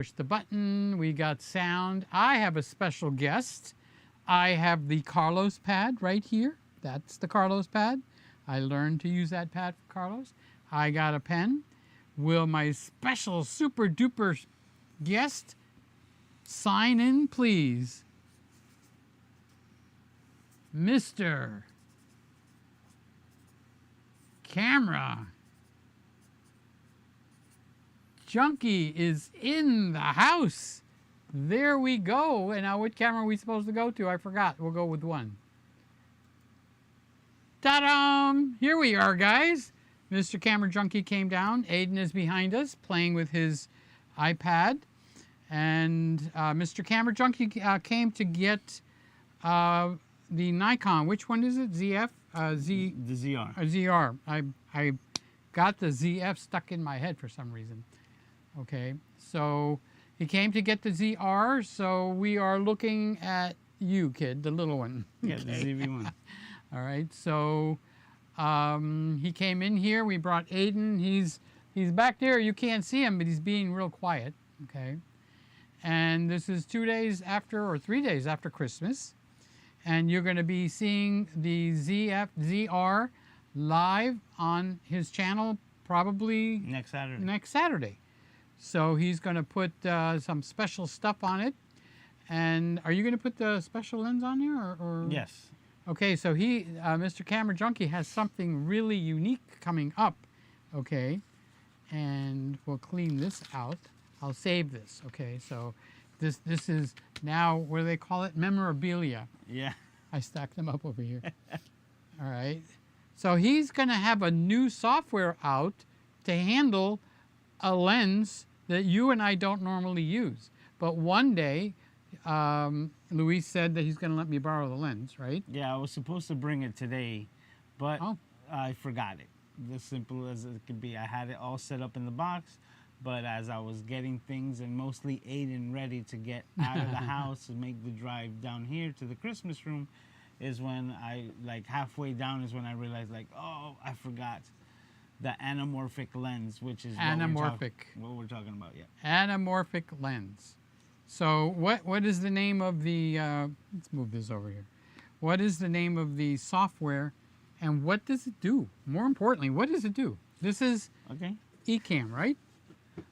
Push the button, we got sound. I have a special guest. I have the Carlos pad right here. That's the Carlos pad. I learned to use that pad for Carlos. I got a pen. Will my special super duper guest sign in, please? Mr. Camera Junkie is in the house. There we go. And now what camera are we supposed to go to? I forgot. We'll go with one. Ta-da! Here we are, guys. Mr. Camera Junkie came down. Aiden is behind us playing with his iPad. And Mr. Camera Junkie came to get the Nikon. Which one is it? ZF? The ZR. ZR. I got the ZF stuck in my head for some reason. Okay, so he came to get the ZR, so we are looking at you, kid, the little one. Yeah, the ZV-1. All right, so he came in here. We brought Aiden. He's back there. You can't see him, but he's being real quiet. Okay, and this is 2 days after or 3 days after Christmas, and you're going to be seeing the ZR live on his channel probably Next Saturday. Next Saturday. So he's going to put some special stuff on it. And are you going to put the special lens on there? Or? Yes. Okay, so Mr. Camera Junkie has something really unique coming up. Okay, and we'll clean this out. I'll save this. Okay, so this is now, what do they call it? Memorabilia. Yeah. I stacked them up over here. All right. So he's going to have a new software out to handle a lens that you and I don't normally use. But one day, Luis said that he's going to let me borrow the lens, right? Yeah, I was supposed to bring it today, but I forgot it. As simple as it could be. I had it all set up in the box, but as I was getting things and mostly Aiden ready to get out of the house and make the drive down here to the Christmas room, is when I, like halfway down is when I realized, like, oh, I forgot the anamorphic lens, which is anamorphic. What we're talking about, yeah. Anamorphic lens. So what is the name of the, let's move this over here. What is the name of the software and what does it do? More importantly, what does it do? This is Ecamm, right?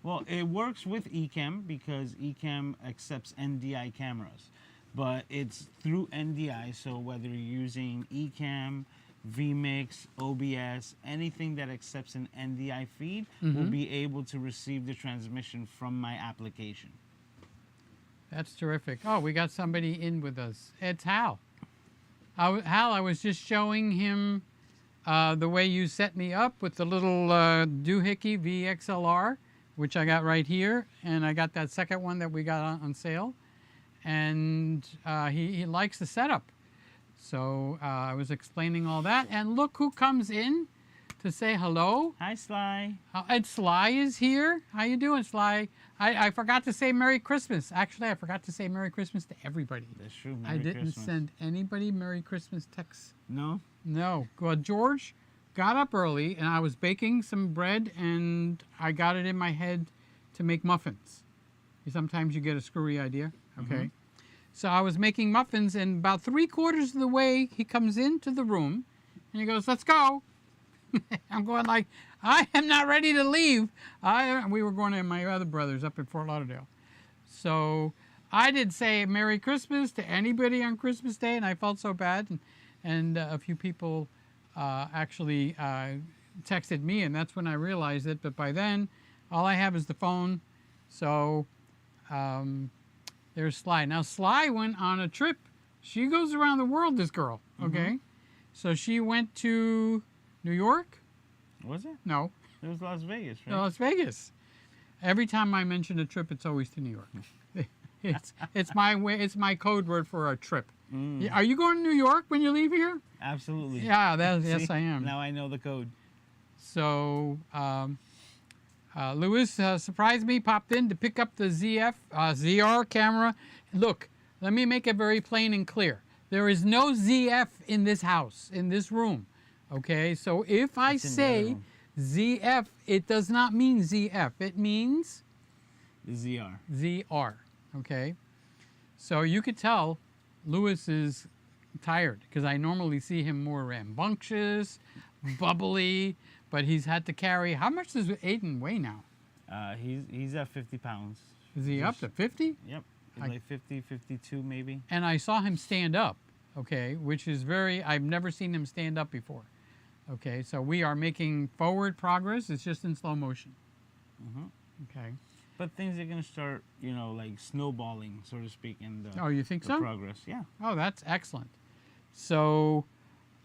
Well, it works with Ecamm because Ecamm accepts NDI cameras, but it's through NDI, so whether you're using Ecamm, vMix, OBS, anything that accepts an NDI feed will be able to receive the transmission from my application. That's terrific. Oh, we got somebody in with us. It's Hal. Hal, I was just showing him the way you set me up with the little doohickey VXLR, which I got right here, and I got that second one that we got on sale, and he likes the setup. So I was explaining all that, and look who comes in to say hello. Hi, Sly. And Sly is here. How you doing, Sly? I forgot to say Merry Christmas. Actually, I forgot to say Merry Christmas to everybody. That's true. Merry I didn't Christmas. send anybody Merry Christmas texts. No? No. Well, George got up early, and I was baking some bread, and I got it in my head to make muffins. Sometimes you get a screwy idea. Okay. So I was making muffins, and about 3/4 of the way, he comes into the room, and he goes, "Let's go." I'm going like, I am not ready to leave. We were going to my other brothers up in Fort Lauderdale. So I did say Merry Christmas to anybody on Christmas Day, and I felt so bad. And a few people actually texted me, and that's when I realized it. But by then, all I have is the phone. So there's Sly. Now, Sly went on a trip. She goes around the world, this girl, okay? So she went to New York? Was it? No. It was Las Vegas, right? No, Las Vegas. Every time I mention a trip, it's always to New York. It's my code word for a trip. Are you going to New York when you leave here? Absolutely. Yeah, yes, I am. Now I know the code. So Luis surprised me, popped in to pick up the ZR camera. Look, let me make it very plain and clear. There is no ZF in this house, in this room. Okay, so if I say ZF, it does not mean ZF. It means ZR. ZR, okay? So you could tell Lewis is tired because I normally see him more rambunctious, bubbly, but he's had to carry, how much does Aiden weigh now? He's at 50 pounds. Is he up to 50? Yep. He's like 50, 52 maybe. And I saw him stand up, okay, which is I've never seen him stand up before. Okay, so we are making forward progress. It's just in slow motion. Okay. But things are going to start, you know, like snowballing, so to speak, in the, Oh, you think the so? progress. Yeah. Oh, that's excellent. So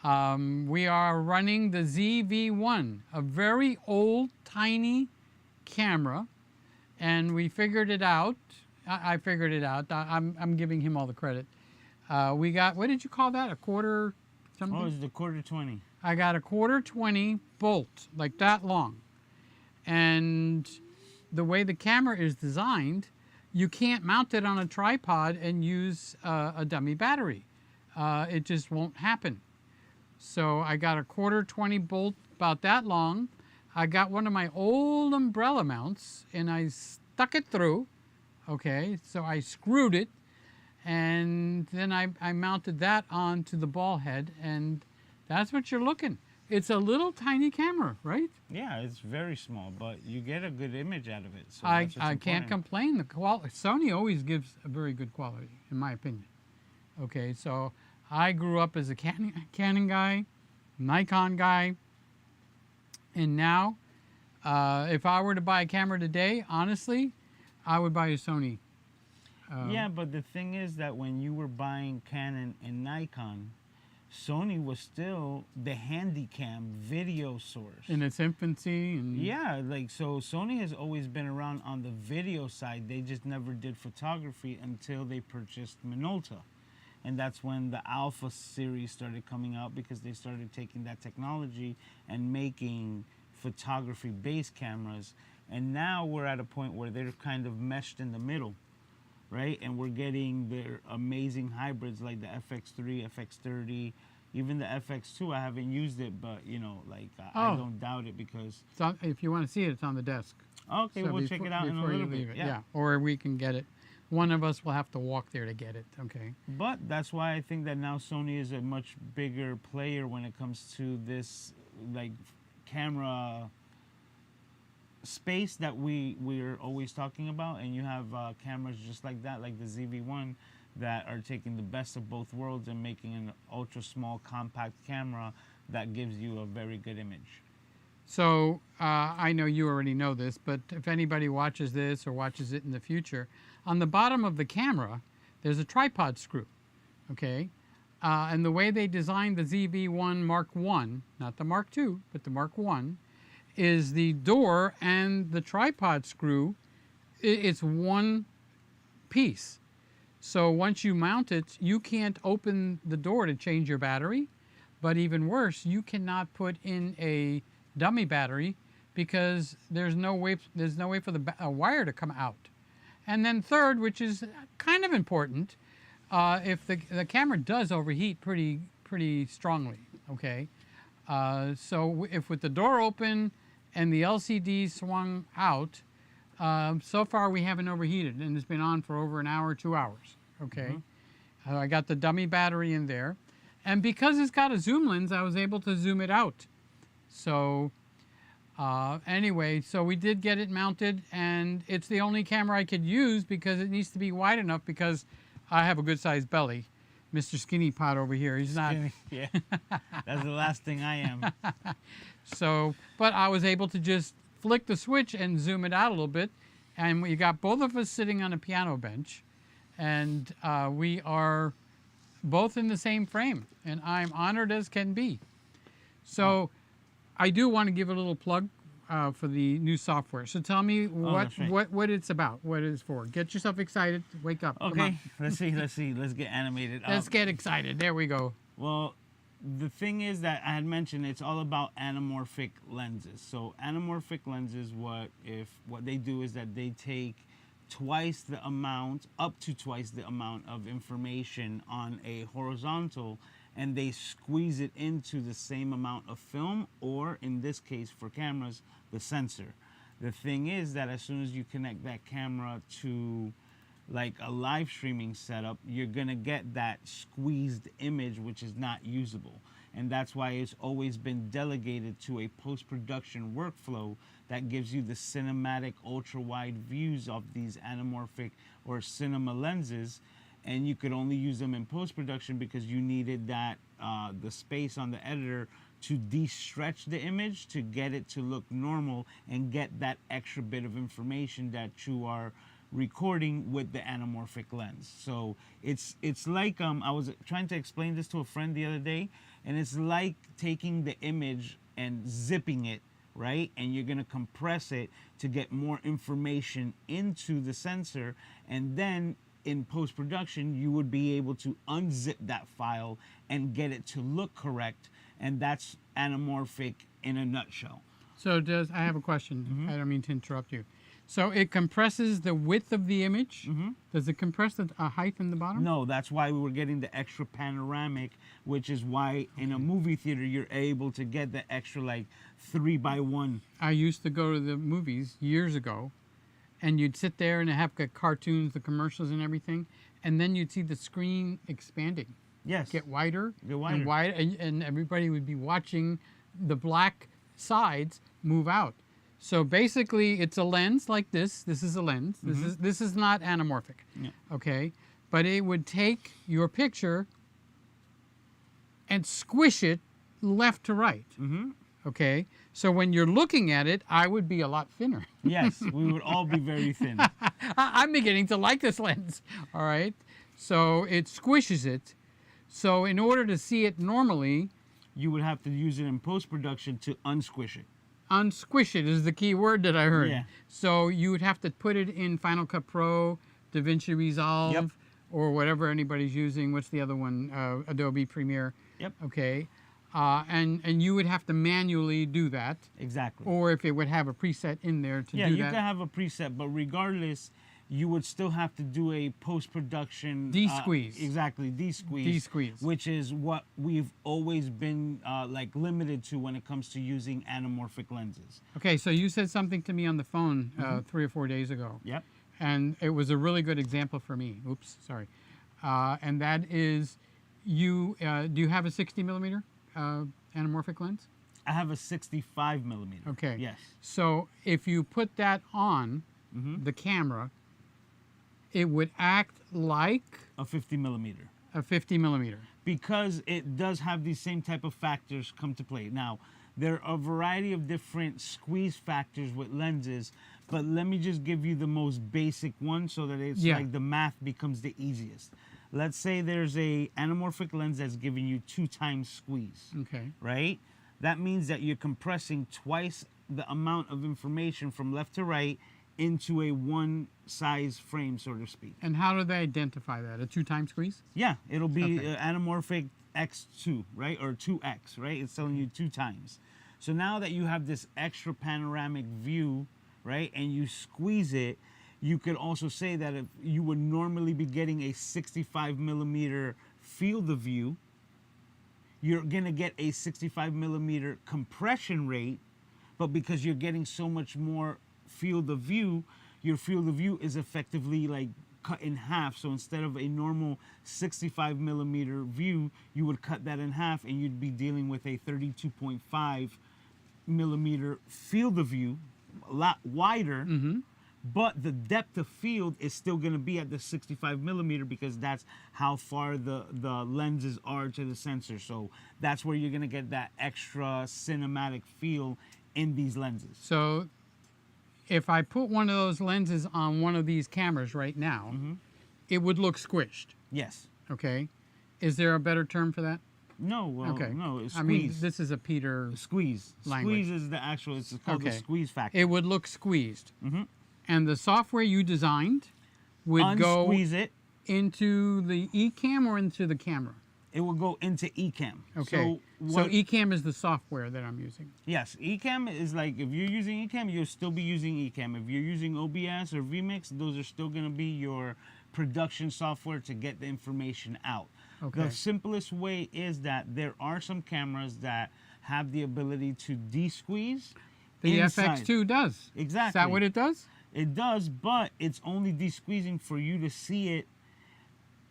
we are running the ZV-1, a very old, tiny camera, and we figured it out. I figured it out. I'm giving him all the credit. We got, what did you call that? A quarter something? Oh, it's the quarter 20. I got a quarter 20 bolt, like that long. And the way the camera is designed, you can't mount it on a tripod and use a dummy battery. It just won't happen. So I got a quarter 20 bolt about that long. I got one of my old umbrella mounts and I stuck it through. Okay, so I screwed it and then I mounted that onto the ball head, and that's what you're looking. It's a little tiny camera, right? Yeah, it's very small, but you get a good image out of it. So I can't complain. The quality, Sony always gives a very good quality, in my opinion. Okay, so I grew up as a Canon guy, Nikon guy, and now if I were to buy a camera today, honestly, I would buy a Sony. Yeah, but the thing is that when you were buying Canon and Nikon, Sony was still the handycam video source. In its infancy. And yeah, like, so Sony has always been around on the video side. They just never did photography until they purchased Minolta. And that's when the Alpha series started coming out, because they started taking that technology and making photography-based cameras. And now we're at a point where they're kind of meshed in the middle, right? And we're getting their amazing hybrids like the FX3, FX30, even the FX2. I haven't used it, but, you know, like, I don't doubt it because... So if you want to see it, it's on the desk. Okay, so we'll check it out in a little bit. Yeah, or we can get it. One of us will have to walk there to get it, okay? But that's why I think that now Sony is a much bigger player when it comes to this, like, camera space that we're always talking about. And you have cameras just like that, like the ZV-1, that are taking the best of both worlds and making an ultra small compact camera that gives you a very good image. So I know you already know this, but if anybody watches this or watches it in the future, on the bottom of the camera there's a tripod screw, okay? And the way they designed the ZV-1 Mark I, not the Mark II, but the Mark I, is the door and the tripod screw, it's one piece. So once you mount it, you can't open the door to change your battery, but even worse, you cannot put in a dummy battery because there's no way for the wire to come out. And then third, which is kind of important, if the camera does overheat pretty strongly, okay? So if with the door open and the LCD swung out, so far we haven't overheated, and it's been on for over an hour, 2 hours, okay? I got the dummy battery in there. And because it's got a zoom lens, I was able to zoom it out. So anyway, so we did get it mounted, and it's the only camera I could use because it needs to be wide enough, because I have a good-sized belly. Mr. Skinny Pot over here, he's not. Yeah, that's the last thing I am. So, but I was able to just flick the switch and zoom it out a little bit, and we got both of us sitting on a piano bench, and we are both in the same frame, and I'm honored as can be. So I do want to give a little plug for the new software. So tell me what it's about, what it's for. Get yourself excited. Wake up. Okay, let's see. Let's get animated. Let's get excited. There we go. Well, the thing is that I had mentioned it's all about anamorphic lenses. So anamorphic lenses, what they do is that they take twice the amount, up to twice the amount of information on a horizontal, and they squeeze it into the same amount of film, or in this case for cameras, the sensor. The thing is that as soon as you connect that camera to like a live streaming setup, you're gonna get that squeezed image, which is not usable. And that's why it's always been delegated to a post-production workflow that gives you the cinematic ultra-wide views of these anamorphic or cinema lenses. And you could only use them in post-production because you needed that the space on the editor to de-stretch the image to get it to look normal and get that extra bit of information that you are recording with the anamorphic lens. So it's like I was trying to explain this to a friend the other day, and it's like taking the image and zipping it, right? And you're gonna compress it to get more information into the sensor, and then in post-production you would be able to unzip that file and get it to look correct, and that's anamorphic in a nutshell. So I have a question. I don't mean to interrupt you. So it compresses the width of the image. Does it compress the height in the bottom? No, that's why we were getting the extra panoramic, which is why in a movie theater you're able to get the extra like 3x1. I used to go to the movies years ago, and you'd sit there and have the cartoons, the commercials and everything, and then you'd see the screen expanding. Yes. Get wider. Get wider. And wider, and everybody would be watching the black sides move out. So basically, it's a lens like this. This is a lens. This is not anamorphic. Yeah. Okay, but it would take your picture and squish it left to right. Okay, so when you're looking at it, I would be a lot thinner. Yes, we would all be very thin. I'm beginning to like this lens. All right, so it squishes it. So in order to see it normally, you would have to use it in post-production to unsquish it. Unsquish it is the key word that I heard. Yeah. So you would have to put it in Final Cut Pro, DaVinci Resolve, or whatever anybody's using. What's the other one? Adobe Premiere. Yep. Okay. And you would have to manually do that. Exactly. Or if it would have a preset in there to do that. Yeah, you can have a preset, but regardless, you would still have to do a post-production... De-squeeze. Exactly, de-squeeze. De-squeeze. Which is what we've always been like limited to when it comes to using anamorphic lenses. Okay, so you said something to me on the phone 3 or 4 days ago. Yep. And it was a really good example for me. Oops, sorry. And that is, do you have a 60 millimeter anamorphic lens? I have a 65 millimeter. Okay. Yes. So if you put that on the camera, it would act like a 50 millimeter. A 50 millimeter. Because it does have these same type of factors come to play. Now, there are a variety of different squeeze factors with lenses, but let me just give you the most basic one so that it's like the math becomes the easiest. Let's say there's a anamorphic lens that's giving you 2 times squeeze. Okay. Right? That means that you're compressing twice the amount of information from left to right into a one size frame, so to speak. And how do they identify that? A 2 times squeeze? Yeah, it'll be anamorphic X2, right? Or 2X, right? It's telling you 2 times. So now that you have this extra panoramic view, right, and you squeeze it, you could also say that if you would normally be getting a 65 millimeter field of view, you're gonna get a 65 millimeter compression rate, but because you're getting so much more field of view, your field of view is effectively like cut in half. So instead of a normal 65 millimeter view, you would cut that in half and you'd be dealing with a 32.5 millimeter field of view, a lot wider, but the depth of field is still going to be at the 65 millimeter because that's how far the lenses are to the sensor. So that's where you're going to get that extra cinematic feel in these lenses. So if I put one of those lenses on one of these cameras right now, it would look squished. Yes. Okay. Is there a better term for that? No, well, okay. No, it's squeeze. I mean, this is a Peter squeeze. language. Squeeze is the actual, it's called the squeeze factor. It would look squeezed. And the software you designed would unsqueeze go it into the Ecamm or into the camera? It will go into Ecamm. Okay. So Ecamm is the software that I'm using. Yes, Ecamm is like, if you're using Ecamm, you'll still be using Ecamm. If you're using OBS or vMix, those are still going to be your production software to get the information out. Okay. The simplest way is that there are some cameras that have the ability to de-squeeze. The inside. FX2 does. Exactly. Is that what it does? It does, but it's only de-squeezing for you to see it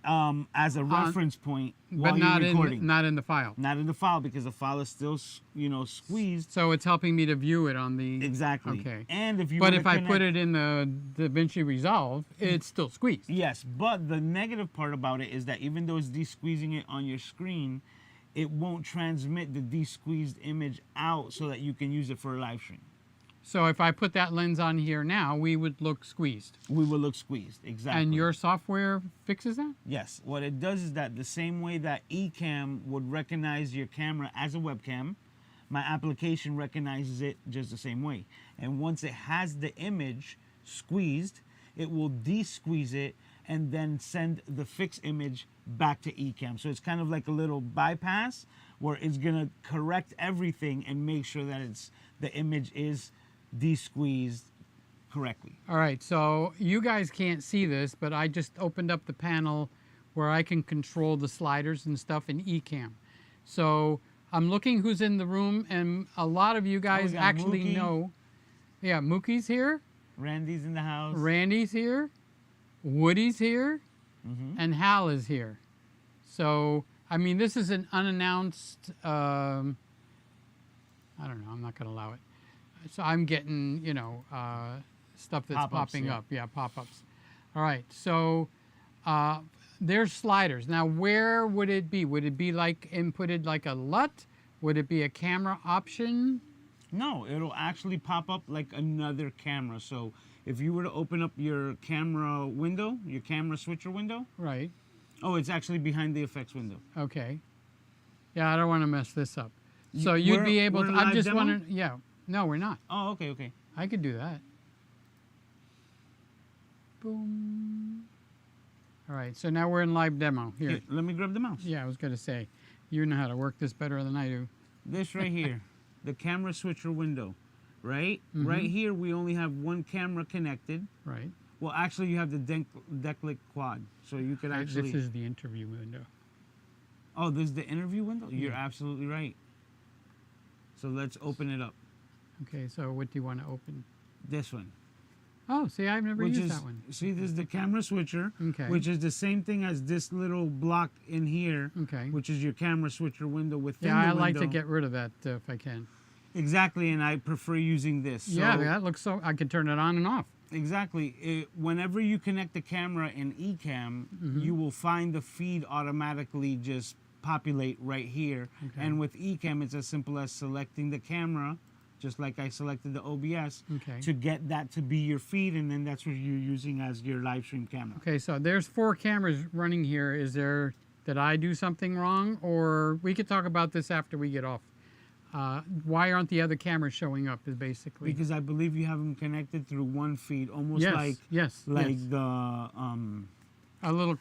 as a reference point while But not you're recording. not in the file. Not in the file, because the file is still, squeezed. So it's helping me to view it on the... Exactly. Okay. And if you But wanna if I put connect- it in the DaVinci Resolve, it's still squeezed. Yes, but the negative part about it is that even though it's de-squeezing it on your screen, it won't transmit the de-squeezed image out so that you can use it for a live stream. So if I put that lens on here now, we would look squeezed. We will look squeezed, exactly. And your software fixes that? Yes. What it does is that the same way that Ecamm would recognize your camera as a webcam, my application recognizes it just the same way. And once it has the image squeezed, it will de-squeeze it and then send the fixed image back to Ecamm. So it's kind of like a little bypass where it's gonna correct everything and make sure that the image is de-squeezed correctly. All right, so you guys can't see this, but I just opened up the panel where I can control the sliders and stuff in Ecamm. So I'm looking who's in the room, and a lot of you guys got actually Mookie. know. Yeah, Mookie's here, Randy's in the house. Randy's here, Woody's here, and Hal is here. So, I mean, this is an unannounced, I don't know, I'm not going to allow it. So I'm getting, stuff that's Pop-ups, popping yeah. up. Yeah, pop-ups. All right, so there's sliders. Now, where would it be? Would it be like inputted like a LUT? Would it be a camera option? No, it'll actually pop up like another camera. So if you were to open up your camera window, your camera switcher window. Right. Oh, it's actually behind the effects window. Okay. Yeah, I don't want to mess this up. So you'd be able we're to, in I'm live just demo? wondering, yeah. No, we're not. Oh, okay. I could do that. Boom. All right, so now we're in live demo. Here. Here, let me grab the mouse. Yeah, I was going to say, you know how to work this better than I do. This right here, the camera switcher window, right? Mm-hmm. Right here, we only have one camera connected. Right. Well, actually, you have the Declic quad, so you could actually. This is the interview window. Oh, this is the interview window? You're absolutely right. So let's open it up. Okay, so what do you want to open? This one. Oh, see, I've never Which used is, that one. see, this is the camera switcher, Okay. which is the same thing as this little block in here, Okay. which is your camera switcher window within Yeah, the I window. like to get rid of that if I can. Exactly, and I prefer using this. So, Yeah, that looks so, I can turn it on and off. exactly. Whenever you connect the camera in Ecamm, you will find the feed automatically just populate right here. Okay. And with Ecamm, it's as simple as selecting the camera, just like I selected the OBS, Okay. to get that to be your feed, and then that's what you're using as your live stream camera. Okay, so there's 4 cameras running here. Did I do something wrong? Or we could talk about this after we get off. Why aren't the other cameras showing up is basically. Because I believe you have them connected through one feed, almost Yes, like yes. the A little,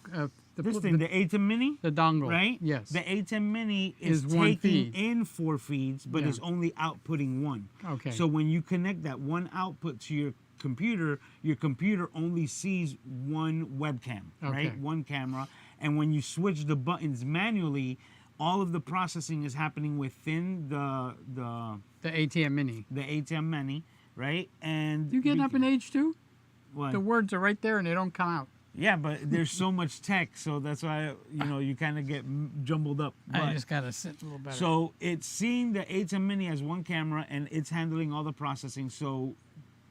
this thing, the Ecamm Mini. the dongle. Right? Yes. The Ecamm Mini is Is one taking feed. in 4 feeds, but Yeah. is only outputting 1. Okay. So when you connect that one output to your computer only sees one webcam, right? Okay. One camera. And when you switch the buttons manually, all of the processing is happening within the the ATM Mini. Ecamm Mini, right? And You getting up in age too? what? The words are right there and they don't come out. Yeah, but there's so much tech, so that's why you kind of get jumbled up. I But- just gotta sit a little better. So it's seeing the Ecamm Mini as one camera, and it's handling all the processing. So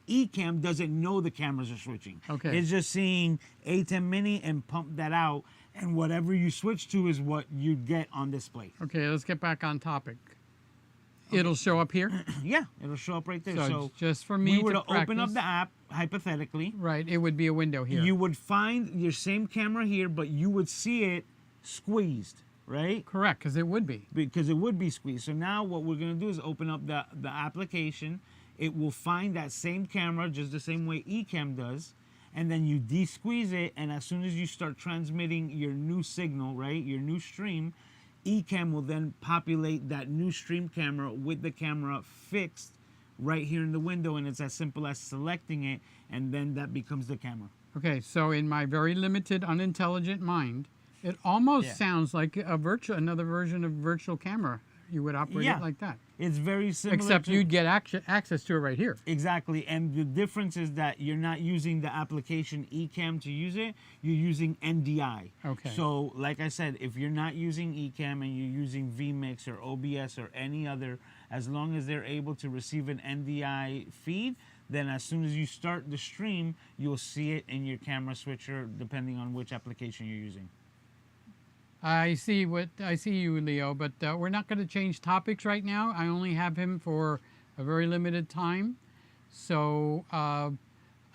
Ecamm doesn't know the cameras are switching. Okay. It's just seeing Ecamm Mini and pump that out, and whatever you switch to is what you get on display. Okay, let's get back on topic. It'll show up here. Yeah, it'll show up right there. So, So just for me we were to to open up practice- the app, hypothetically, Right, it would be a window here. you would find your same camera here, but you would see it squeezed, right? Correct, because it would be. Because it would be squeezed. So now what we're going to do is open up the application. It will find that same camera just the same way Ecamm does, and then you de-squeeze it, and as soon as you start transmitting your new signal, right, your new stream, Ecamm will then populate that new stream camera with the camera fixed right here in the window, and it's as simple as selecting it, and then that becomes the camera. Okay, so in my very limited, unintelligent mind, it almost Yeah. sounds like another version of virtual camera. You would operate it like that. It's very similar. Except you'd get access to it right here. Exactly, and the difference is that you're not using the application Ecamm to use it. You're using NDI. Okay. So, like I said, if you're not using Ecamm and you're using vMix or OBS or any other, as long as they're able to receive an NDI feed, then as soon as you start the stream, you'll see it in your camera switcher, depending on which application you're using. I see you, Leo, but we're not going to change topics right now. I only have him for a very limited time. So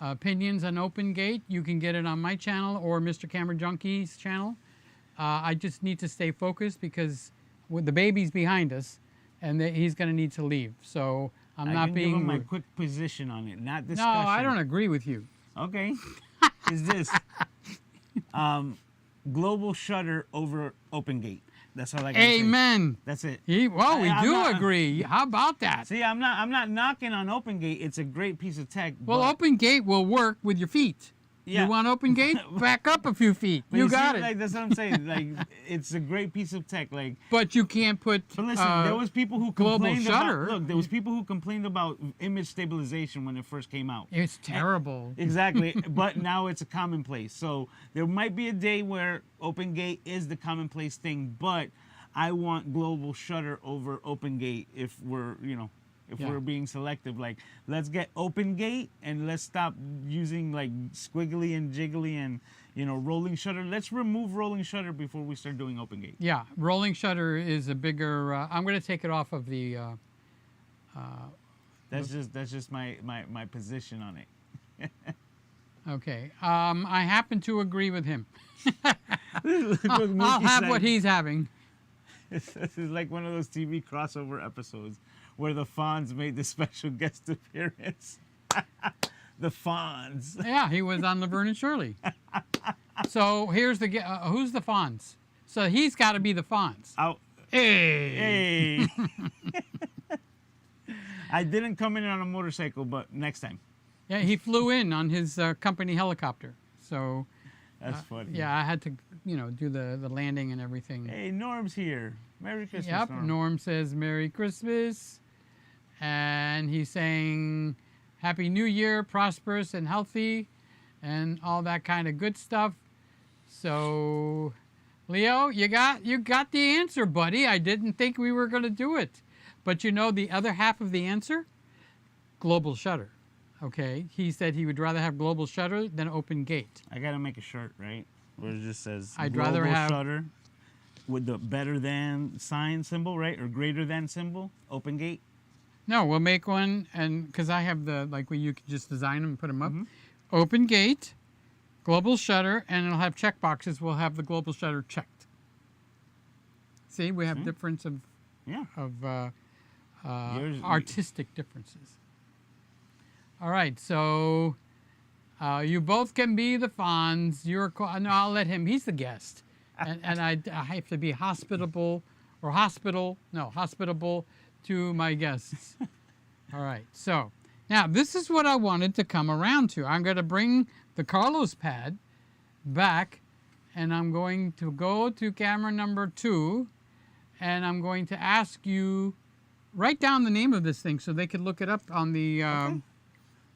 opinions on OpenGate, you can get it on my channel or Mr. Camera Junkie's channel. I just need to stay focused because with the baby's behind us, and he's going to need to leave. So I'm not being. Give him my quick position on it, not discussion. No, I don't agree with you. Okay, is this? Global shutter over OpenGate. That's all I got to say. Amen. That's it. We do agree. How about that? See, I'm not knocking on OpenGate. It's a great piece of tech. Well, OpenGate will work with your feet. Yeah. You want OpenGate? Back up a few feet. But you got see, it. Like, that's what I'm saying. Like, it's a great piece of tech. Like, but you can't put. But listen, there was people who global complained shutter. about. Look, there was people who complained about image stabilization when it first came out. It's terrible. Exactly. But now it's a commonplace. So there might be a day where OpenGate is the commonplace thing. But I want global shutter over OpenGate if we're, if we're being selective. Like, let's get OpenGate and let's stop using like squiggly and jiggly and rolling shutter. Let's remove rolling shutter before we start doing OpenGate. Yeah, rolling shutter is a bigger. I'm going to take it off of the. That's just my position on it. Okay, I happen to agree with him. Look, I'll have what he's having. This is like one of those TV crossover episodes where the Fonz made the special guest appearance. The Fonz. Yeah, he was on Laverne and Shirley. So here's the who's the Fonz? So he's got to be the Fonz. Oh, hey. I didn't come in on a motorcycle, but next time. Yeah, he flew in on his company helicopter. So. That's funny. Yeah, I had to, do the landing and everything. Hey, Norm's here. Merry Christmas, Yep, Norm says Merry Christmas. And he's saying Happy New Year, prosperous and healthy, and all that kind of good stuff. So, Leo, you got the answer, buddy. I didn't think we were going to do it. But the other half of the answer? Global shutter. Okay, he said he would rather have global shutter than OpenGate. I gotta make a shirt, right? Where it just says I'd global rather have shutter with the better than sign symbol, right? Or greater than symbol, OpenGate. No, we'll make one, and because I have the where you can just design them and put them up. OpenGate, global shutter, and it'll have check boxes. We'll have the global shutter checked. See, we have difference of artistic differences. All right, so you both can be the Fonz. No, I'll let him. He's the guest, and I have to be hospitable to my guests. All right, so now this is what I wanted to come around to. I'm going to bring the Carlos pad back, and I'm going to go to camera number 2, and I'm going to ask you write down the name of this thing so they could look it up on the. Okay.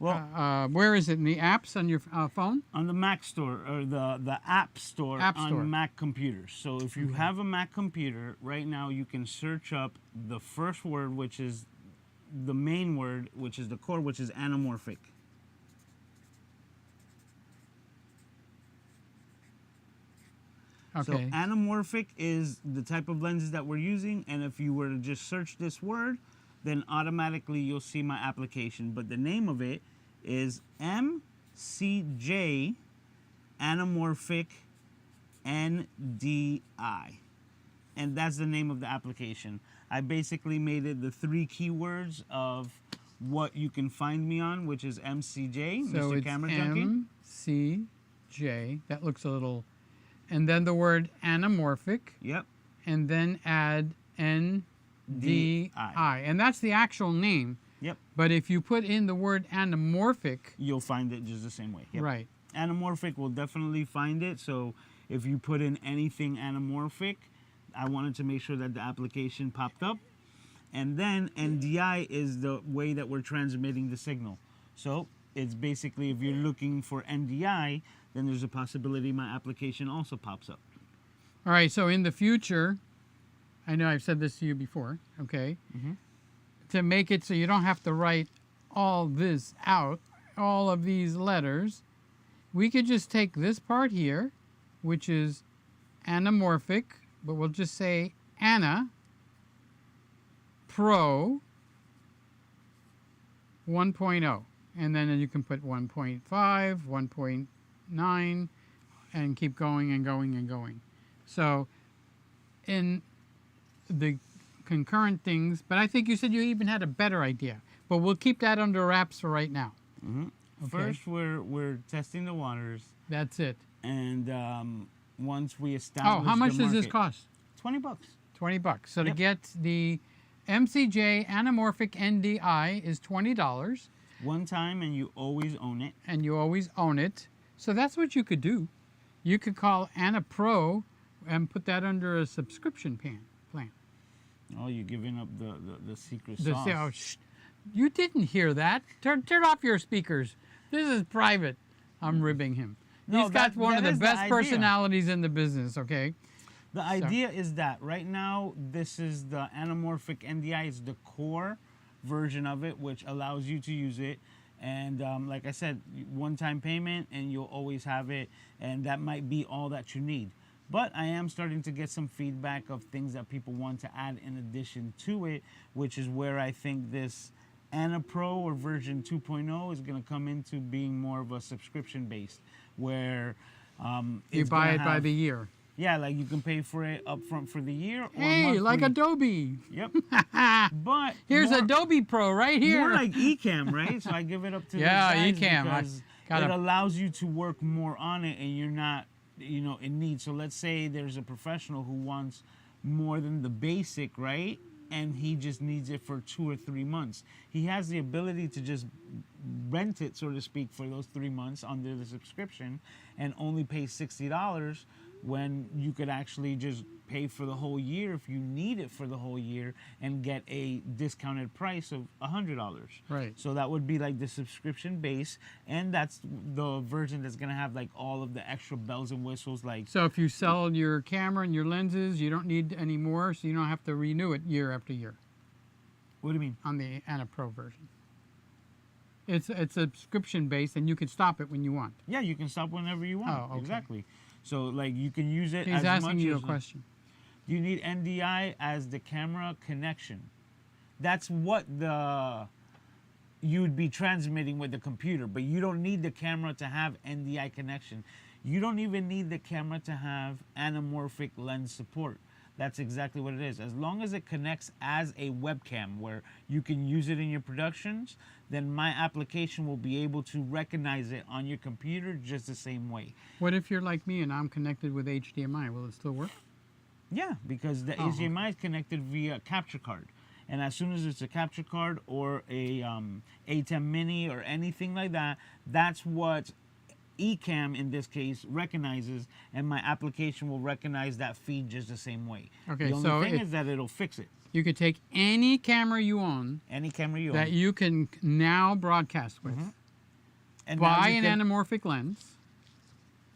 Well, where is it? In the apps on your phone? On the Mac store or the App Store on Mac computers. So if you have a Mac computer right now, you can search up the first word, which is the main word, which is the core, which is anamorphic. Okay. So anamorphic is the type of lenses that we're using, and if you were to just search this word, then automatically you'll see my application. But the name of it is MCJ Anamorphic NDI. And that's the name of the application. I basically made it the 3 keywords of what you can find me on, which is MCJ, so Mr. Camera Junkie. MCJ, that looks a little, and then the word anamorphic. Yep. And then add NDI. And that's the actual name. Yep. But if you put in the word anamorphic, you'll find it just the same way. Yep. Right. Anamorphic will definitely find it. So if you put in anything anamorphic, I wanted to make sure that the application popped up. And then NDI is the way that we're transmitting the signal. So it's basically, if you're looking for NDI, then there's a possibility my application also pops up. All right, so in the future, I know I've said this to you before, okay? To make it so you don't have to write all this out, all of these letters, we could just take this part here, which is anamorphic, but we'll just say Ana Pro 1.0. And then you can put 1.5, 1.9, and keep going and going and going. So in the concurrent things, but I think you said you even had a better idea. But we'll keep that under wraps for right now. Okay. First, we're testing the waters. That's it. And once we establish how much the does this market- cost? $20. $20. So to Yep. get the MCJ anamorphic NDI is $20, One time, and you always own it. and you always own it. So that's what you could do. You could call Ana Pro and put that under a subscription plan. Oh, you're giving up the secret The- sauce. oh, shh. You didn't hear that. Turn off your speakers. This is private. I'm ribbing him. No, He's got that- one of that the is the best idea. personalities in the business, okay? The idea is that right now, this is the anamorphic NDI. It's the core version of it, which allows you to use it. And like I said, one-time payment, and you'll always have it. And that might be all that you need. But I am starting to get some feedback of things that people want to add in addition to it, which is where I think this Ana Pro or version 2.0 is going to come into being more of a subscription-based, where You it's buy gonna it by have- the year. Yeah, like you can pay for it up front for the year. Or Hey, like monthly. Adobe. Yep. But Here's more, Adobe Pro right here. more like Ecamm, right? So I give it up to Yeah, those guys Ecamm. because Gotta- it allows you to work more on it, and you're not, in need. So let's say there's a professional who wants more than the basic, right? And he just needs it for 2 or 3 months. He has the ability to just rent it, so to speak, for those 3 months under the subscription and only pay $60 when you could actually just pay for the whole year if you need it for the whole year and get a discounted price of $100. Right. So that would be like the subscription base, and that's the version that's gonna have like all of the extra bells and whistles, like So if you sell your camera and your lenses, you don't need any more, so you don't have to renew it year after year what do you mean? on the Ana Pro version. It's subscription based, and you can stop it when you want. Yeah, you can stop whenever you want. Oh, okay. Exactly. So like you can use it He's as asking much you a as question. you need NDI as the camera connection. That's what you would be transmitting with the computer, but you don't need the camera to have NDI connection. You don't even need the camera to have anamorphic lens support. That's exactly what it is. As long as it connects as a webcam where you can use it in your productions, then my application will be able to recognize it on your computer just the same way. What if you're like me and I'm connected with HDMI? Will it still work? Yeah, because the Oh, HDMI is connected via capture card. And as soon as it's a capture card or a A10 mini or anything like that, that's what Ecamm in this case recognizes, and my application will recognize that feed just the same way. Okay, the only so thing if- is that it'll fix it. You could take any camera you own Any camera you that own. you can now broadcast with. And now Buy you an can- anamorphic lens,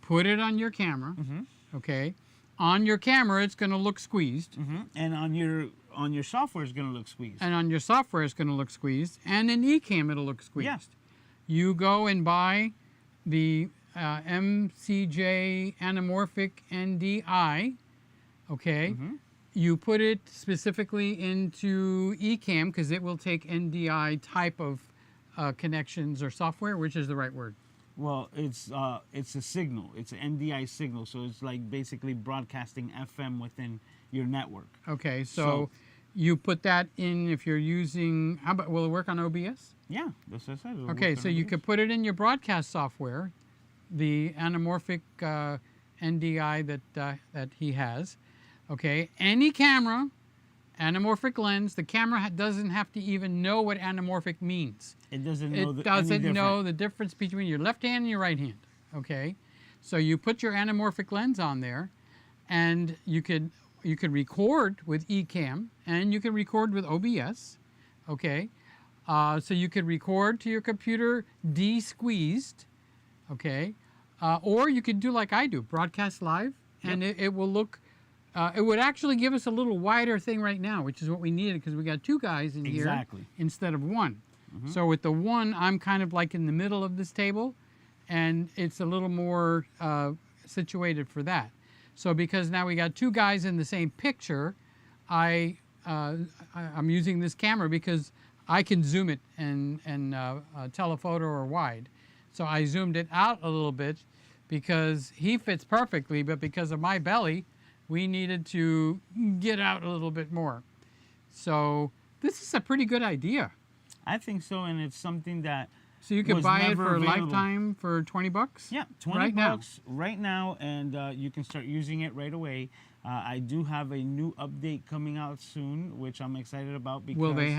put it on your camera, Mm-hmm. okay? On your camera, it's going to look squeezed, and on your software is going to look squeezed. and on your software, it's going to look squeezed, and in Ecamm, it'll look squeezed. Yeah. You go and buy the MCJ anamorphic NDI, okay? You put it specifically into Ecamm because it will take NDI type of connections or software, which is the right word. Well, it's a signal. It's an NDI signal, so it's like basically broadcasting FM within your network. Okay, so So- you put that in if you're using, how about, will it work on OBS? Yeah, that's what I said. It'll Okay, work so on you these. could put it in your broadcast software, the anamorphic NDI that he has. Okay, any camera, anamorphic lens, the camera doesn't have to even know what anamorphic means. It doesn't know It any doesn't different. know the difference between your left hand and your right hand. Okay, so you put your anamorphic lens on there, and you could you can record with Ecamm, and you can record with OBS. Okay, so you could record to your computer de-squeezed. Okay, or you could do like I do, broadcast live, and it will look. It would actually give us a little wider thing right now, which is what we needed because we got two guys in here instead of one. So with the one, I'm kind of like in the middle of this table, and it's a little more situated for that. So because now we got two guys in the same picture, I'm using this camera because I can zoom it and telephoto or wide. So I zoomed it out a little bit because he fits perfectly, but because of my belly, we needed to get out a little bit more. So this is a pretty good idea. I think so, and it's something that so you could buy it for a lifetime for $20? Yeah, $20 right now, and you can start using it right away. I do have a new update coming out soon, which I'm excited about. Because will they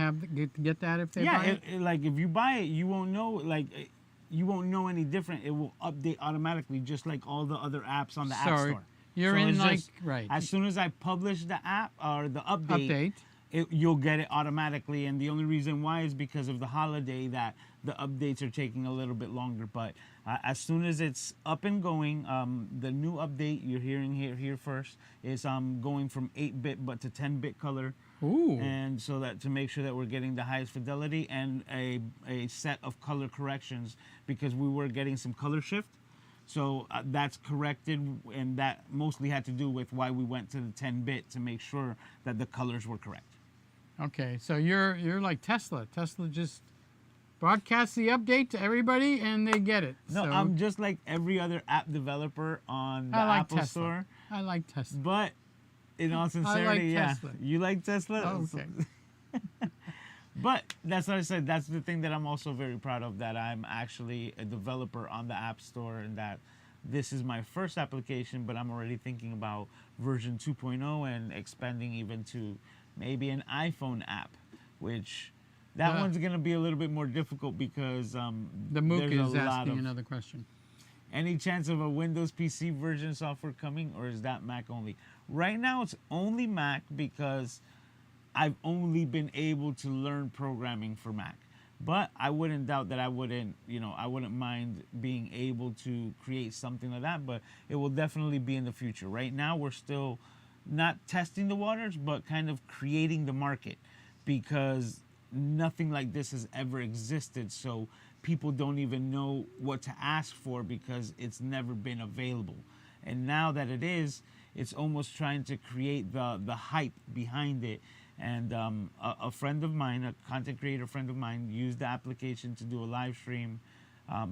get that if they buy it? Yeah, like if you buy it, you won't know you won't know any different. It will update automatically, just like all the other apps on the App Store. You're in like right. As soon as I publish the app or the update. You'll get it automatically, and the only reason why is because of the holiday that the updates are taking a little bit longer. But as soon as it's up and going, the new update you're hearing here first is going from 8-bit but to 10-bit color. Ooh. And so that to make sure that we're getting the highest fidelity and a set of color corrections, because we were getting some color shift. So that's corrected, and that mostly had to do with why we went to the 10-bit to make sure that the colors were correct. Okay, so you're like Tesla. Tesla just broadcasts the update to everybody and they get it. No, so, I'm just like every other app developer on the Apple Store. I like Tesla. But in all sincerity, Tesla. You like Tesla? Oh, okay. But that's what I said. That's the thing that I'm also very proud of, that I'm actually a developer on the App Store, and that this is my first application, but I'm already thinking about version 2.0 and expanding even to maybe an iPhone app, which that one's going to be a little bit more difficult because the MOOC is asking another question. Any chance of a Windows PC version software coming, or is that Mac only? Right now, it's only Mac because I've only been able to learn programming for Mac. But I wouldn't doubt that I wouldn't mind being able to create something like that, but it will definitely be in the future. Right now, we're still not testing the waters, but kind of creating the market, because nothing like this has ever existed. So people don't even know what to ask for because it's never been available. And now that it is, it's almost trying to create the hype behind it. And a friend of mine, a content creator friend of mine, used the application to do a live stream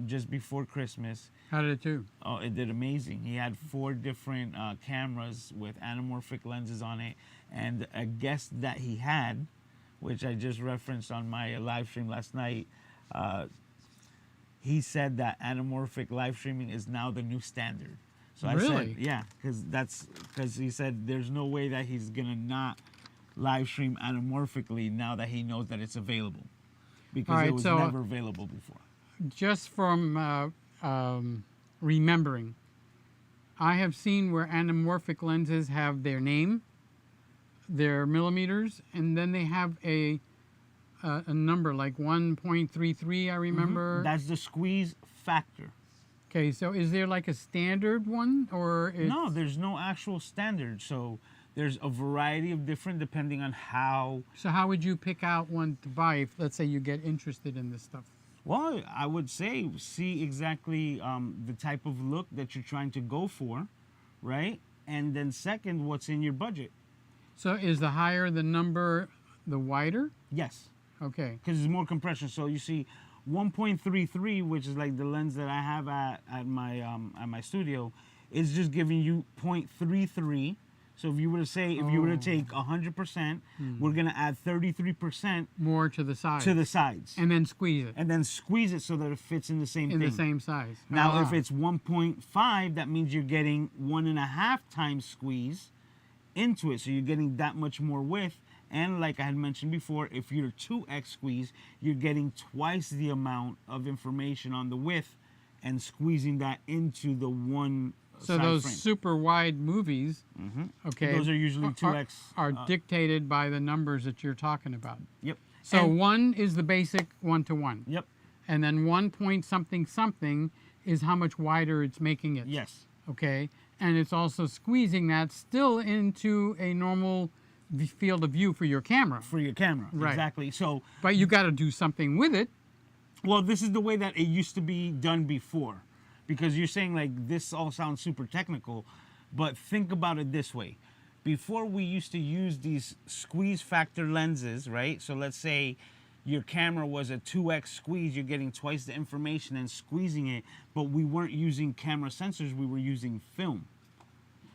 just before Christmas. How did it do? Oh, it did amazing. He had 4 different cameras with anamorphic lenses on it. And a guest that he had, which I just referenced on my live stream last night, he said that anamorphic live streaming is now the new standard. So I said, yeah, because he said there's no way that he's going to not live stream anamorphically now that he knows that it's available, because it was never available before. Just from remembering, I have seen where anamorphic lenses have their name, their millimeters, and then they have a number like 1.33, I remember. Mm-hmm. That's the squeeze factor. Okay, so is there like a standard one, or no? There's no actual standard. So there's a variety of different, depending on how. So how would you pick out one to buy if, let's say, you get interested in this stuff? Well, I would say see exactly the type of look that you're trying to go for, right? And then second, what's in your budget. So is the higher the number, the wider? Yes. Okay. Because it's more compression. So you see 1.33, which is like the lens that I have at my studio, is just giving you 0.33. So if you were to say, if you were to take 100%, we're going to add 33% more to the sides. To the sides. And then squeeze it. And then squeeze it so that it fits in the same thing. In the same size. Now, if it's 1.5, that means you're getting 1.5 times squeeze into it. So you're getting that much more width. And like I had mentioned before, if you're 2x squeeze, you're getting twice the amount of information on the width and squeezing that into the one So those super wide movies, okay, those are usually 2x. Are dictated by the numbers that you're talking about. Yep. So one is the basic 1:1. Yep. And then 1 point something something is how much wider it's making it. Yes. Okay. And it's also squeezing that still into a normal field of view for your camera. For your camera. Right. Exactly. So. But you got to do something with it. Well, this is the way that it used to be done before. Because you're saying like this all sounds super technical, but think about it this way. Before we used to use these squeeze factor lenses, right? So let's say your camera was a 2x squeeze, you're getting twice the information and squeezing it, but we weren't using camera sensors, we were using film.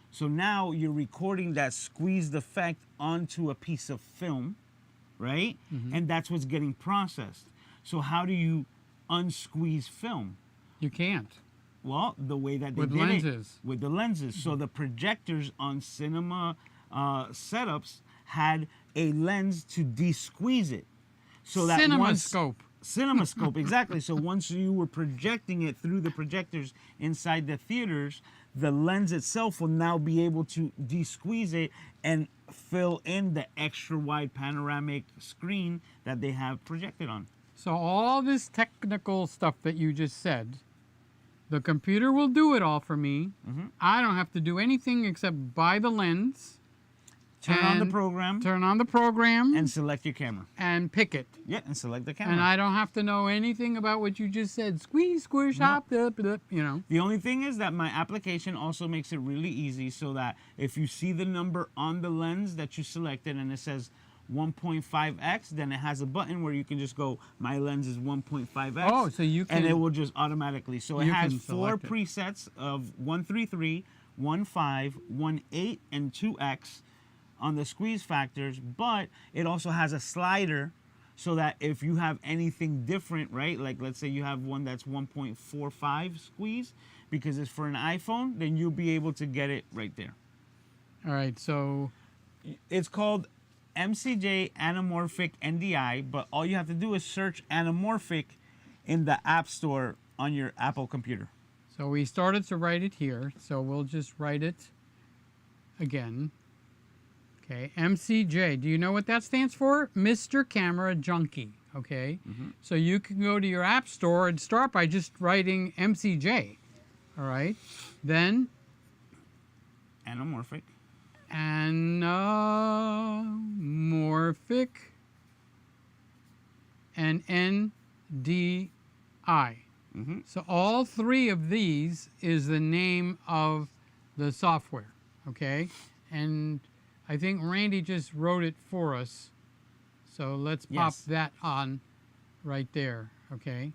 So now you're recording that squeezed effect onto a piece of film, right? And that's what's getting processed. So how do you unsqueeze film? You can't. Well, the way that they with did lenses. It, with the lenses. So the projectors on cinema setups had a lens to de-squeeze it. So that CinemaScope. CinemaScope, exactly. So once you were projecting it through the projectors inside the theaters, the lens itself will now be able to de-squeeze it and fill in the extra wide panoramic screen that they have projected on. So all this technical stuff that you just said, the computer will do it all for me. I don't have to do anything except buy the lens. Turn on the program. Turn on the program. And select your camera. And pick it. Yeah, and select the camera. And I don't have to know anything about what you just said. Squeeze, squish, hop, you know. The only thing is that my application also makes it really easy so that if you see the number on the lens that you selected and it says 1.5x, then it has a button where you can just go, my lens is 1.5x. Oh, so you can. And it will just automatically. So it has 4 presets of 133, 1.5, 1.8, and 2x on the squeeze factors, but it also has a slider so that if you have anything different, right? Like let's say you have one that's 1.45 squeeze because it's for an iPhone, then you'll be able to get it right there. All right, so it's called MCJ Anamorphic NDI, but all you have to do is search anamorphic in the App Store on your Apple computer. So we started to write it here, so we'll just write it again. Okay, MCJ. Do you know what that stands for? Mr. Camera Junkie. Okay, so you can go to your App Store and start by just writing MCJ. All right, then Anamorphic. Anamorphic and NDI. So all 3 of these is the name of the software. Okay, and I think Randy just wrote it for us. So let's pop that on right there, okay?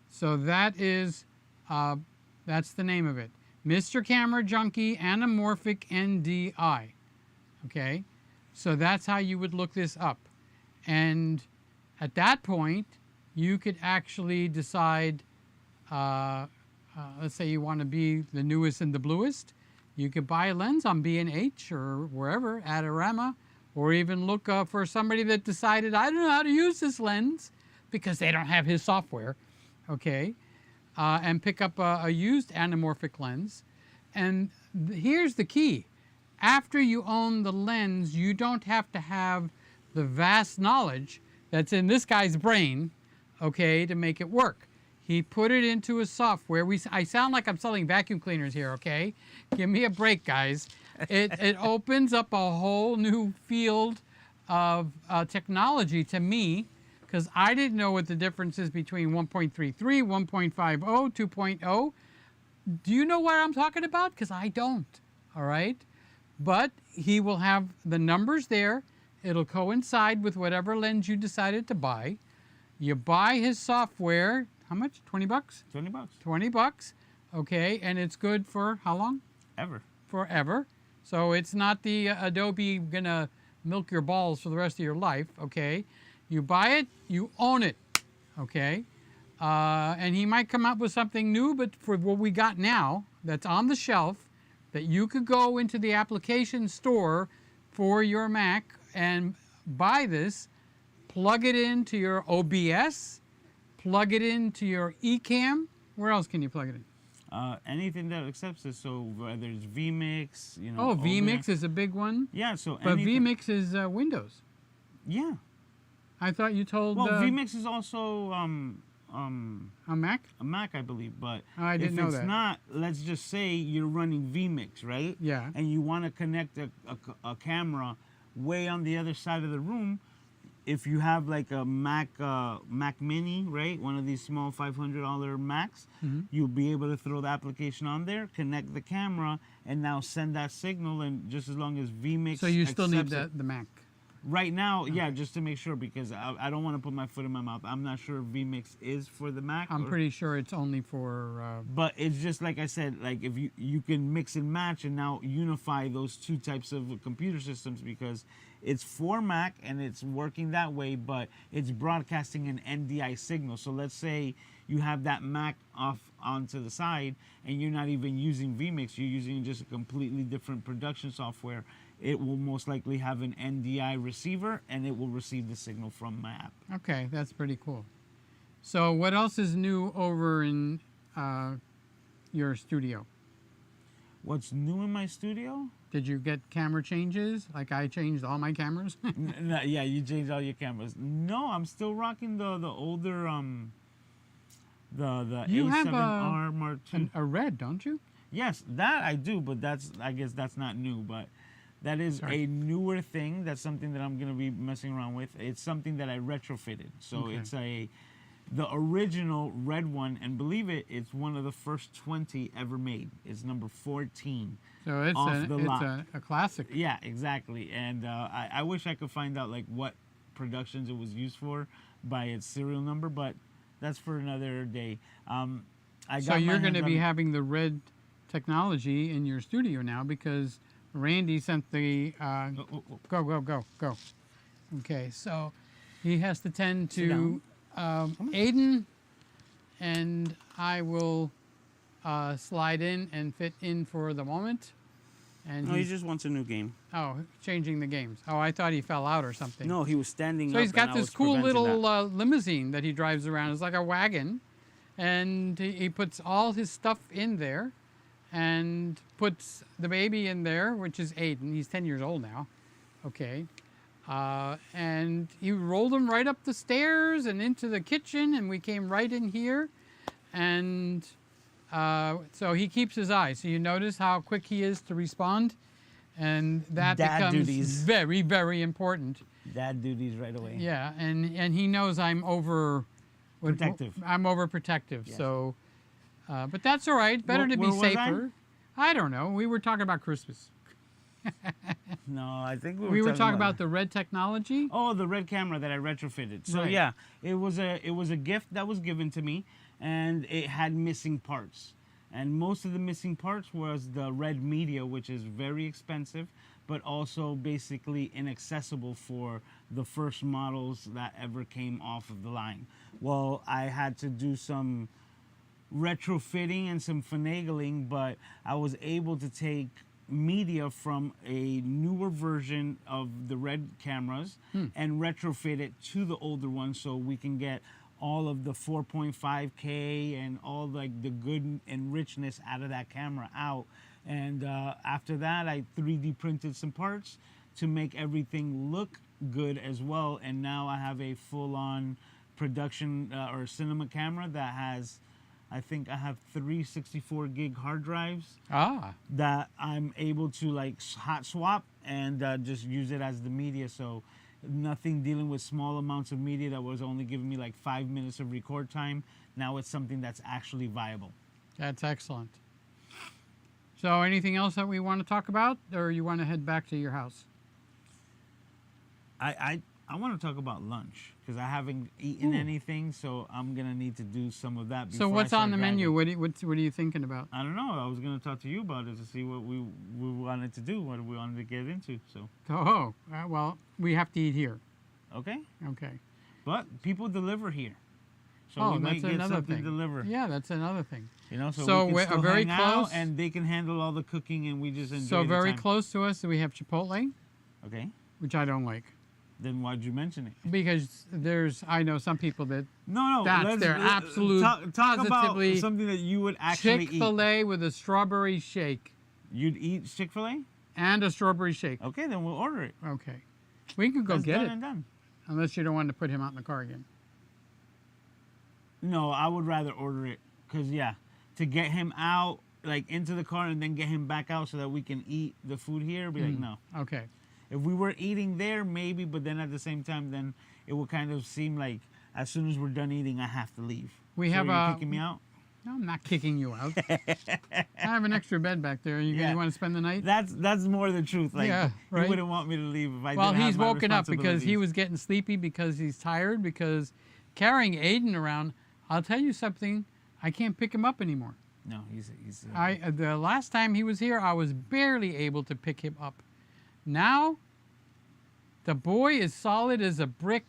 So that is, that's the name of it. Mr. Camera Junkie Anamorphic NDI, okay? So that's how you would look this up. And at that point, you could actually decide, let's say you want to be the newest and the bluest. You could buy a lens on B&H or wherever, Adorama, or even look for somebody that decided, I don't know how to use this lens because they don't have his software, okay? And pick up a used anamorphic lens. And here's the key. After you own the lens, you don't have to have the vast knowledge that's in this guy's brain, okay, to make it work. He put it into a software. I sound like I'm selling vacuum cleaners here, okay? Give me a break, guys. It opens up a whole new field of technology to me because I didn't know what the difference is between 1.33, 1.50, 2.0. Do you know what I'm talking about? Because I don't, all right? But he will have the numbers there. It'll coincide with whatever lens you decided to buy. You buy his software. How much? 20 bucks? 20 bucks. 20 bucks. Okay, and it's good for how long? Ever. Forever. So it's not the Adobe gonna milk your balls for the rest of your life, okay? You buy it, you own it, okay? And he might come up with something new, but for what we got now, that's on the shelf, that you could go into the application store for your Mac and buy this, plug it into your OBS, plug it into your Ecamm. Where else can you plug it in? anything that accepts it. So whether it's vMix, you know. Oh, vMix is a big one. Yeah. So. But vMix is Windows. Yeah. I thought you told. Well, vMix is also a Mac. a Mac, I believe. But I didn't know that. If it's not, let's just say you're running vMix, right? Yeah. And you want to connect a camera way on the other side of the room. If you have like a Mac Mini, right, one of these small $500 Macs, you'll be able to throw the application on there, connect the camera, and now send that signal. And just as long as vMix, So you still need accepts the Mac. Right now, yeah, just to make sure, because I don't want to put my foot in my mouth. I'm not sure if vMix is for the Mac. I'm pretty sure it's only for. But it's just like I said, like if you can mix and match and now unify those two types of computer systems, because it's for Mac and it's working that way, but it's broadcasting an NDI signal. So let's say you have that Mac off onto the side and you're not even using vMix, you're using just a completely different production software. It will most likely have an NDI receiver and it will receive the signal from my app. Okay, that's pretty cool. So what else is new over in your studio? What's new in my studio? Did you get camera changes? Like I changed all my cameras? Yeah, you changed all your cameras. No, I'm still rocking the older the You have A7R Mark II. a red, don't you? Yes, that I do, but I guess that's not new, but that is a newer thing. That's something that I'm going to be messing around with. It's something that I retrofitted. So it's the original red one, and believe it, it's one of the first 20 ever made. It's number 14. So it's a classic. Yeah, exactly. And I wish I could find out like what productions it was used for by its serial number, but that's for another day. So you're going to be having the red technology in your studio now because Randy sent the go. Okay, so he has to tend to Aiden, and I will slide in and fit in for the moment. And no, he just wants a new game. Oh, changing the games. Oh, I thought he fell out or something. No, he was standing up. So he's got this cool little that. limousine that he drives around. It's like a wagon, and he puts all his stuff in there, and puts the baby in there, which is Aiden. He's 10 years old now. Okay. And he rolled him right up the stairs and into the kitchen, and we came right in here. And so he keeps his eye. So you notice how quick he is to respond, and that becomes very, very important. Dad duties right away. Yeah, and he knows I'm protective. I'm overprotective. Yes. So, but that's all right. Better to be safer. I don't know. We were talking about Christmas. No, I think we were talking about the red technology. Oh, the red camera that I retrofitted. So Right. yeah, it was a gift that was given to me, and it had missing parts. And most of the missing parts was the red media, which is very expensive, but also basically inaccessible for the first models that ever came off of the line. Well, I had to do some retrofitting and some finagling, but I was able to take media from a newer version of the red cameras and retrofit it to the older one, so we can get all of the 4.5K and all like the good and richness out of that camera out. And after that, I 3D printed some parts to make everything look good as well. And now I have a full-on production or cinema camera that has, I think I have 3 64 gig hard drives that I'm able to like hot swap and just use it as the media. So nothing dealing with small amounts of media that was only giving me like 5 minutes of record time. Now it's something that's actually viable. That's excellent. So anything else that we want to talk about, or you want to head back to your house? I want to talk about lunch because I haven't eaten anything, so I'm gonna need to do some of that. So what's on the menu? What are you thinking about? I don't know. I was gonna talk to you about it to see what we wanted to do, what we wanted to get into. So. Well, we have to eat here. Okay. Okay. But people deliver here, so we might get something delivered. Yeah, that's another thing. You know, so we can still very hang close, out and they can handle all the cooking, and we just enjoy. So the very time. close to us, we have Chipotle. Okay. Which I don't like. Then why'd you mention it? Because I know some people that No, that's their absolute talk positively about something that you would actually Chick-fil-A with a strawberry shake. You'd eat Chick-fil-A? And a strawberry shake. Okay, then we'll order it. Okay. We can go That's get done it. and done. Unless you don't want to put him out in the car again. No, I would rather order it. Because, yeah, to get him out, like, into the car and then get him back out so that we can eat the food here, be like, no. Okay. If we were eating there, maybe, but then at the same time, then it would kind of seem like as soon as we're done eating, I have to leave. We so have you're kicking me out? No, I'm not kicking you out. I have an extra bed back there. You want to spend the night? That's more the truth. Like, Yeah, right? You wouldn't want me to leave if I Well, didn't have he's my woken up because he responsibilities. was getting sleepy because he's tired, because carrying Aiden around, I'll tell you something, I can't pick him up anymore. No, he's The last time he was here, I was barely able to pick him up. Now, the boy is solid as a brick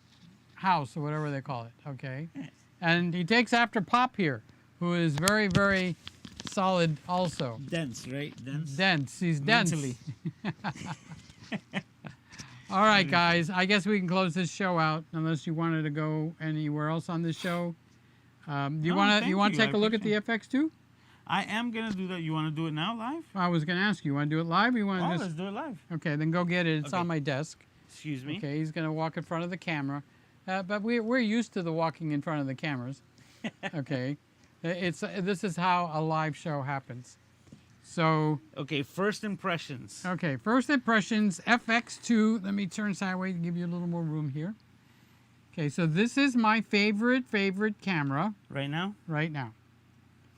house, or whatever they call it, okay? And he takes after Pop here, who is very, very solid also. dense, right? Dense. Dense. He's dense. Mentally. All right, guys. I guess we can close this show out, unless you wanted to go anywhere else on this show. You want to take a look at the FX2? I am gonna do that. You want to do it now, live? I was going to ask you. Want to do it live? Or you want to Let's do it live. Okay, then go get it. It's Okay. on my desk. Excuse me. Okay, he's going to walk in front of the camera. But we're used to the walking in front of the cameras. Okay. This is how a live show happens. So. Okay, first impressions. Okay, first impressions, FX2. Let me turn sideways and give you a little more room here. Okay, so this is my favorite camera Right now? right now.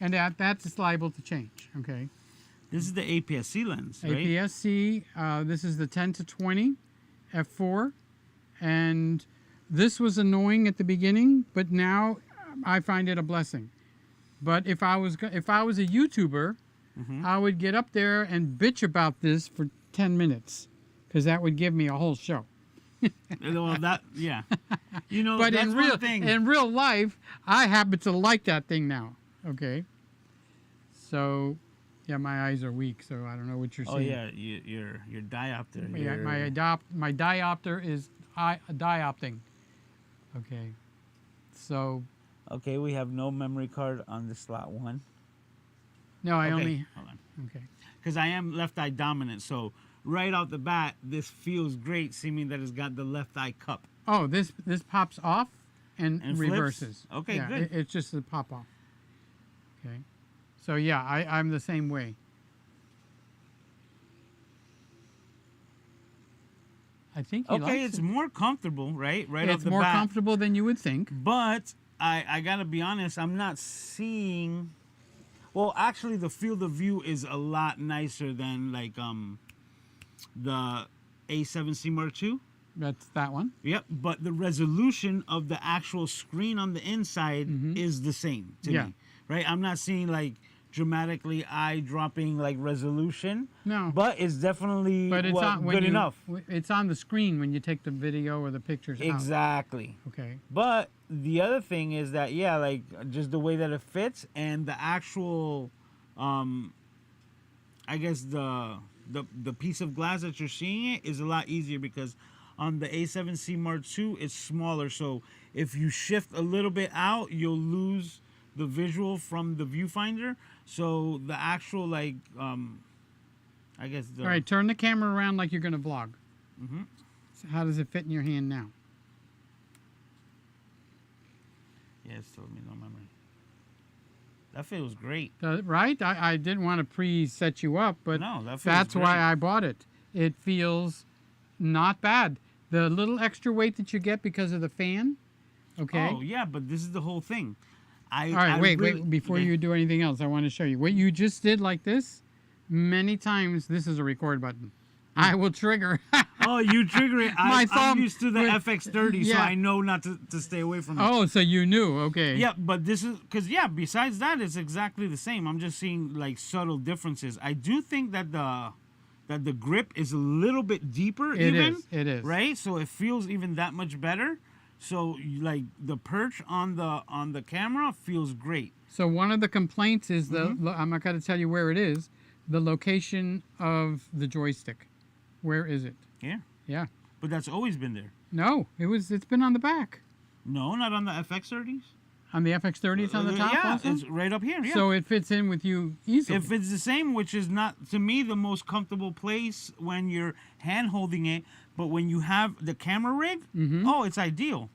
And that's liable to change, okay? This is the APS-C lens, right? APS-C, this is the 10-20 f4. And this was annoying at the beginning, but now I find it a blessing. But if I was a YouTuber, I would get up there and bitch about this for 10 minutes, because that would give me a whole show. Well, yeah. You know, But that's in one thing. real life, I happen to like that thing now. Okay. So, yeah, my eyes are weak, so I don't know what you're seeing. Oh yeah, your diopter. Yeah, my diopter is diopting. Okay. So. Okay, we have no memory card on the slot 1. No, I Okay, only. hold on. Okay. Because I am left eye dominant, so right off the bat, this feels great, seeming that it's got the left eye cup. Oh, this pops off and And flips? reverses. Okay, yeah, good. It's just the pop off. Okay. So yeah, I'm the same way. I think he Okay, likes it's it. more comfortable, right? Right off It's the more bat. comfortable than you would think. But I gotta be honest, I'm not seeing. Well, actually, the field of view is a lot nicer than like the A7C Mark II. That's that one. Yep, but the resolution of the actual screen on the inside is the same to Yeah. me, right? I'm not seeing like dramatically eye-dropping like resolution. No. But it's definitely But it's on when good enough. It's on the screen when you take the video or the pictures out. Exactly. Okay. But the other thing is that, yeah, like just the way that it fits and the actual, I guess the piece of glass that you're seeing it is a lot easier because on the A7C Mark II, it's smaller. So if you shift a little bit out, you'll lose the visual from the viewfinder. So the actual, like, I guess the... All right, turn the camera around like you're going to vlog. Mm-hmm. So how does it fit in your hand now? Yeah, it's telling me no memory. That feels great. Right? I didn't want to pre-set you up, but No, that feels that's great. why I bought it. It feels not bad. The little extra weight that you get because of the fan, okay? Oh, yeah, but this is the whole thing. All right, wait. Before you do anything else, I want to show you. What you just did like this, many times, this is a record button. I will trigger. Oh, you trigger it. My I'm thumb used to the with- FX30, so yeah. I know not to stay away from it. Oh, so you knew. Okay. Yeah, but this is... Because, yeah, besides that, it's exactly the same. I'm just seeing, like, subtle differences. I do think that the grip is a little bit deeper It even. is. Right? So it feels even that much better. So, like, the perch on the camera feels great. So one of the complaints is Mm-hmm. I'm not going to tell you where it is, the location of the joystick. Where is it? Yeah. Yeah. But that's always been there. No, it's been on the back. No, not on the FX30s. On the FX30, it's on the top Yeah, also? it's right up here. Yeah. So it fits in with you easily. If it's the same, which is not, to me, the most comfortable place when you're hand holding it, but when you have the camera rig, oh, it's ideal.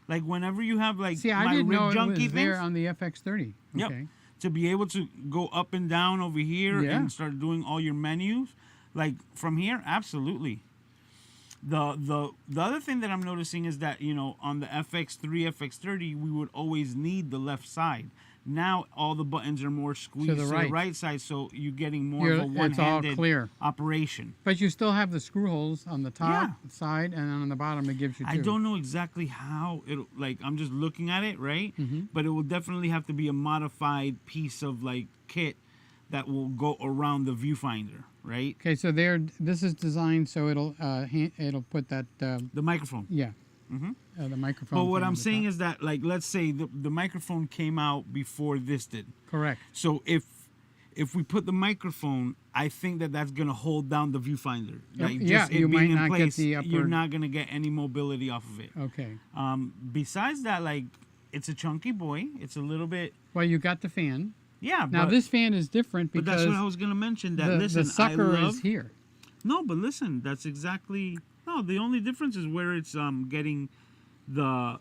Like whenever you have like See, I my didn't rig know it junkie was there things, on the FX30. yep, Okay. to be able to go up and down over here Yeah. and start doing all your menus, like from here, absolutely. The other thing that I'm noticing is that, you know, on the FX3, FX30, we would always need the left side. Now all the buttons are more squeezed to the right side, so you're getting more of a It's all one-handed clear. operation. But you still have the screw holes on the top side, and on the bottom it gives you two. I don't know exactly how it, like, I'm just looking at it, right? But it will definitely have to be a modified piece of like kit that will go around the viewfinder, right? Okay, so this is designed so it'll put that The microphone. the microphone. But what thing on I'm the saying top. is that, like, let's say the microphone came out before this did. Correct. So if we put the microphone, I think that's gonna hold down the viewfinder. Like, Yeah, just it you being might in not get place, the upper- you're not gonna get any mobility off of it. Okay. Besides that, like, it's a chunky boy. It's a little bit. Well, you got the fan. Yeah. Now but, this fan is different But because that's what I was gonna mention. That the listen, sucker I love, is here. No, but listen, that's exactly no. The only difference is where it's getting the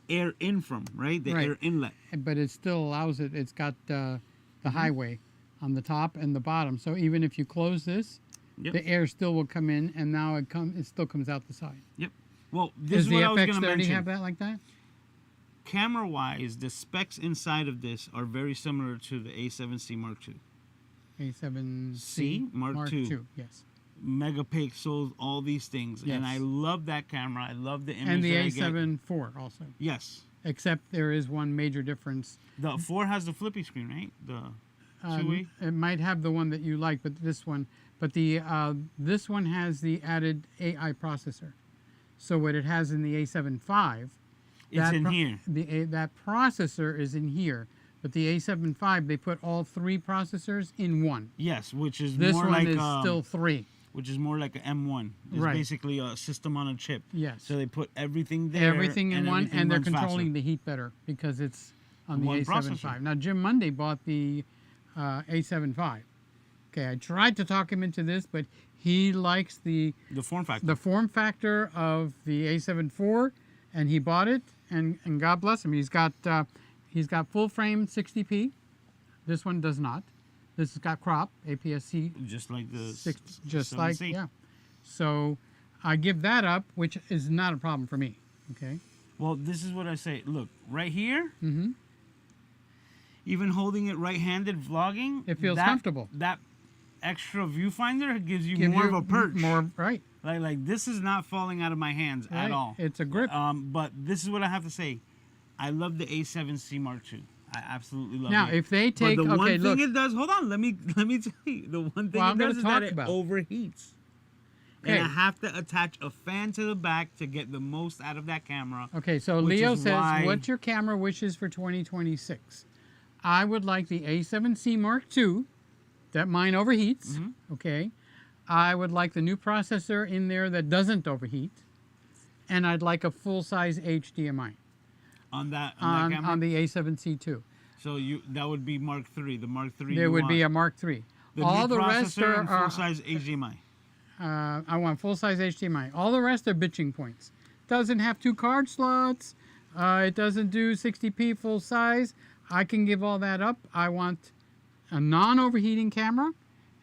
air in from, right? The Right. air inlet. But it still allows it. It's got the highway on the top and the bottom. So even if you close this, Yep. the air still will come in, and now it still comes out the side. Yep. Well, this Does is the what I was gonna FX30 mention. have that like that? Camera-wise, the specs inside of this are very similar to the A7C Mark II. A7C C Mark II. Yes. Megapixels, all these things, Yes. and I love that camera. I love the image. And the that I get. A7 IV also. Yes. Except there is one major difference. The 4 has the flippy screen, right? The two-way. It might have the one that you like, but this one this one has the added AI processor. So what it has in the A7 V, It's in here. That processor is in here, but the A7 V they put all three processors in one. Yes, which is This more one like is still three. which is more like an M1. It's Right. basically a system on a chip. Yes. So they put everything there. Everything in and one, everything and they're runs faster. controlling the heat better because it's on the One A7 processor. V. Now Jim Monday bought the A7 V. Okay, I tried to talk him into this, but he likes the form factor. form factor of the A7 IV, and he bought it. And God bless him, he's got full frame 60p. This one does not. This has got crop APS-C, just like the just like 7C. yeah. So I give that up, which is not a problem for me. Okay. Well, this is what I say. Look, right here. Mm-hmm. Even holding it right-handed, vlogging, It feels comfortable. That extra viewfinder gives you Give more you of a perch. More right. Like this is not falling out of my hands Right. at all. It's a grip. But this is what I have to say. I love the A7C Mark II. I absolutely love Now, it. if they take but the one okay, thing look. it does, hold on, let me tell you. The one thing Well, it I'm gonna does is talk that it about it. overheats. Okay. And I have to attach a fan to the back to get the most out of that camera. Okay, so which Leo is says, why- "What's your camera wishes for 2026?" I would like the A7C Mark II. That mine overheats. Mm-hmm. Okay. I would like the new processor in there that doesn't overheat, and I'd like a full-size HDMI On that camera? on the A7C II. So that would be Mark III. The Mark III. There would be a Mark III. all the rest are full-size HDMI. I want full-size HDMI. All the rest are bitching points. Doesn't have 2 card slots. It doesn't do 60p full size. I can give all that up. I want a non-overheating camera,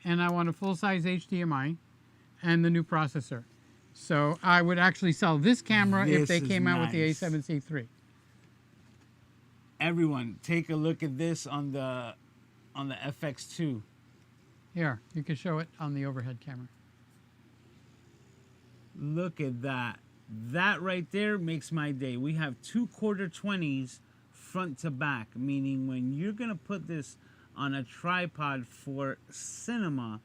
and I want a full-size HDMI, and the new processor. So I would actually sell this camera if This they is came out with the nice. A7C III. Everyone, take a look at this on the FX2. Here, you can show it on the overhead camera. Look at that. That right there makes my day. We have 2 quarter 20s front to back, meaning when you're going to put this on a tripod for cinema,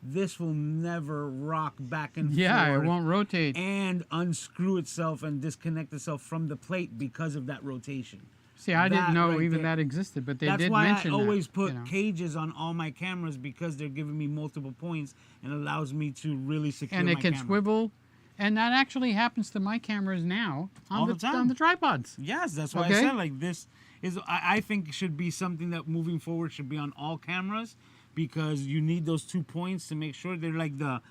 this will never rock back and Yeah, forth it won't rotate. and unscrew itself and disconnect itself from the plate because of that rotation. See, I didn't that know right even there. that existed, but they That's did why mention I that, always put you know. cages on all my cameras, because they're giving me multiple points and allows me to really secure And my it can camera. swivel. And that actually happens to my cameras now on All the time. on the tripods. Yes, that's why Okay. I said like this is. I think should be something that moving forward should be on all cameras because you need those 2 points to make sure they're like the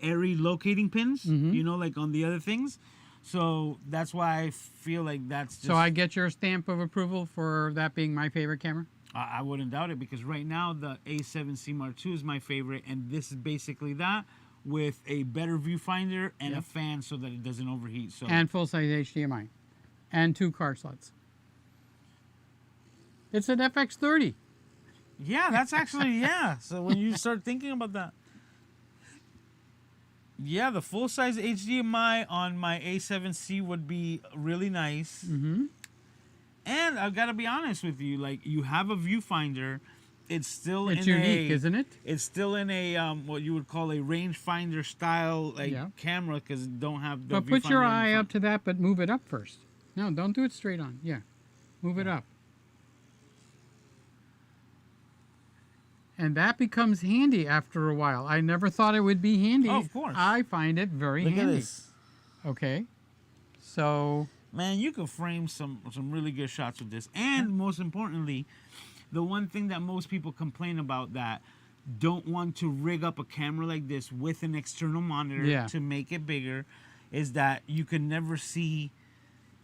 airy locating pins. You know, like on the other things. So that's why I feel like that's just. So I get your stamp of approval for that being my favorite camera? I wouldn't doubt it because right now the A7C Mark II is my favorite, and this is basically that with a better viewfinder and a fan so that it doesn't overheat. So And full-size HDMI. And 2 card slots. It's an FX30. yeah, that's actually yeah. So when you start thinking about that, yeah, the full size HDMI on my A7C would be really nice. Mm-hmm. And I've got to be honest with you, like you have a viewfinder, it's still It's in unique, a, isn't it? It's still in a what you would call a rangefinder style like Yeah. camera because it don't have the. But put your viewfinder in eye front. up to that, but move it up first. No, don't do it straight on. Yeah. Move it up. And that becomes handy after a while. I never thought it would be handy. Oh, of course. I find it very Look handy. at this. Okay. So, Man, you could frame some really good shots with this. And most importantly, the one thing that most people complain about that don't want to rig up a camera like this with an external monitor Yeah. to make it bigger is that you can never see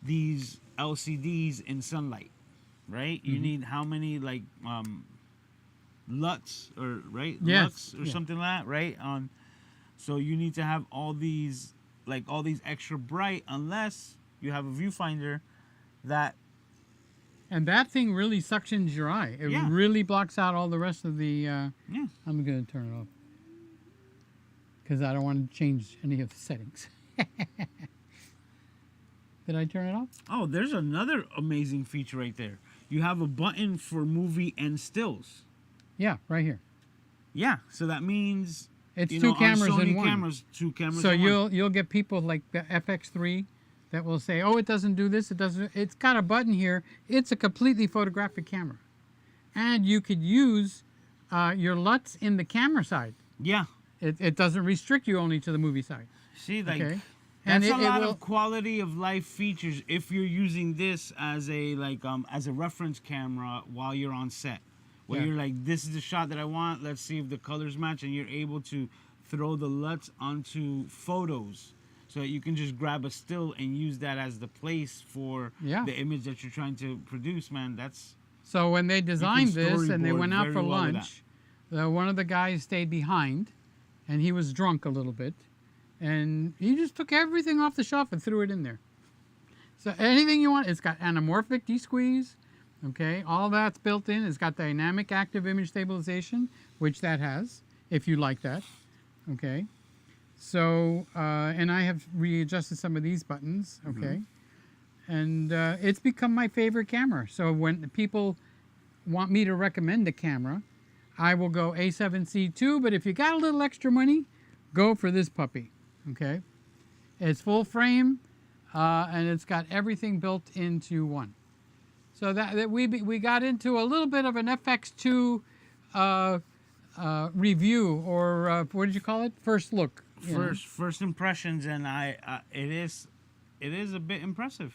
these LCDs in sunlight, right? You need how many like LUTs or right? Yes. LUTs or something like that, right? So you need to have all these extra bright unless you have a viewfinder that and that thing really suctions your eye. It Yeah. really blocks out all the rest of the... yeah. I'm going to turn it off. Because I don't want to change any of the settings. Did I turn it off? Oh, there's another amazing feature right there. You have a button for movie and stills. Yeah, right here. Yeah, so that means It's you two know, cameras on Sony in one. cameras, 2 cameras. So in one. you'll get people like the FX3 that will say, "Oh, it doesn't do this. It doesn't. It's got a button here. It's a completely photographic camera," and you could use your LUTs in the camera side. Yeah. It doesn't restrict you only to the movie side. See, like Okay. that's And a lot will, of quality of life features if you're using this as a as a reference camera while you're on set. Where Yeah. you're like, this is the shot that I want. Let's see if the colors match, and you're able to throw the LUTs onto photos, so that you can just grab a still and use that as the place for Yeah. the image that you're trying to produce. Man, that's So when they designed this and they storyboard went out very for well with lunch, one of the guys stayed behind, and he was drunk a little bit, and he just took everything off the shelf and threw it in there. So anything you want, it's got anamorphic desqueeze, okay, all that's built in. It's got dynamic active image stabilization, which that has, if you like that, okay. So, and I have readjusted some of these buttons, okay. And it's become my favorite camera. So when people want me to recommend a camera, I will go A7C II, but if you got a little extra money, go for this puppy, okay? It's full frame, and it's got everything built into one. So that we got into a little bit of an FX2 review, or what did you call it? First look. you know? first impressions, and it is a bit impressive.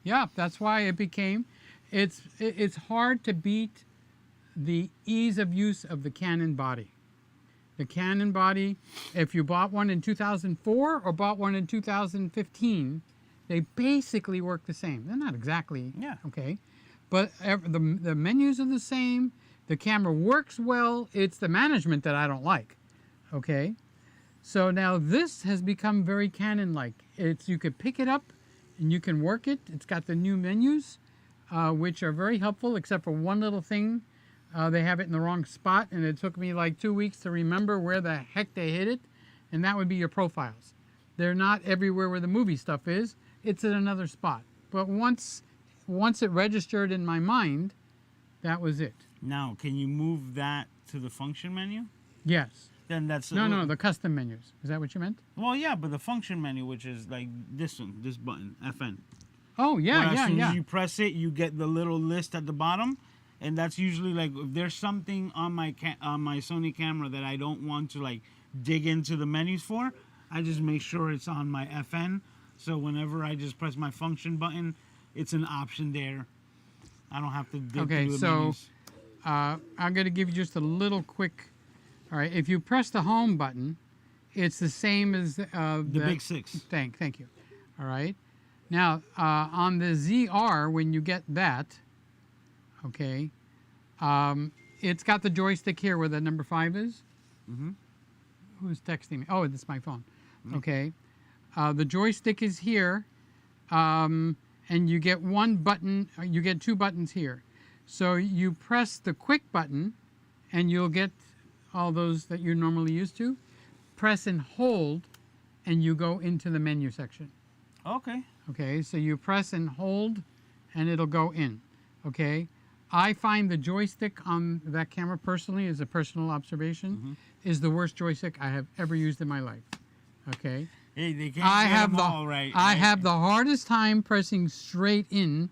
Yeah, that's why it became. It's hard to beat the ease of use of the Canon body. The Canon body, if you bought one in 2004 or bought one in 2015, they basically work the same. They're not exactly, Yeah. okay, but the menus are the same. The camera works well. It's the management that I don't like, okay? So now this has become very Canon-like. You could pick it up and you can work it. It's got the new menus, which are very helpful, except for one little thing. They have it in the wrong spot, and it took me like 2 weeks to remember where the heck they hit it, and that would be your profiles. They're not everywhere where the movie stuff is. It's in another spot. But once it registered in my mind, that was it. Now, can you move that to the function menu? Yes. Then that's No, the custom menus. Is that what you meant? Well, yeah, but the function menu, which is like this one, this button, FN. Oh, yeah, Where as soon yeah. as you press it, you get the little list at the bottom, and that's usually like if there's something on my Sony camera that I don't want to like dig into the menus for, I just make sure it's on my FN. So whenever I just press my function button, it's an option there. I don't have to dig through the menus. I'm going to give you just a little quick. All right, if you press the home button, it's the same as The big 6. Thank you. All right. Now, on the ZR, when you get that, okay, it's got the joystick here where the number 5 is. Mm-hmm. Who's texting me? Oh, it's my phone. Okay. The joystick is here, and you get one button. You get 2 buttons here. So you press the quick button, and you'll get all those that you're normally used to. Press and hold, and you go into the menu section. Okay. Okay, so you press and hold, and it'll go in. Okay, I find the joystick on that camera personally, as a personal observation, is the worst joystick I have ever used in my life. Okay, Hey, they can't get them all right. I have the hardest time pressing straight in.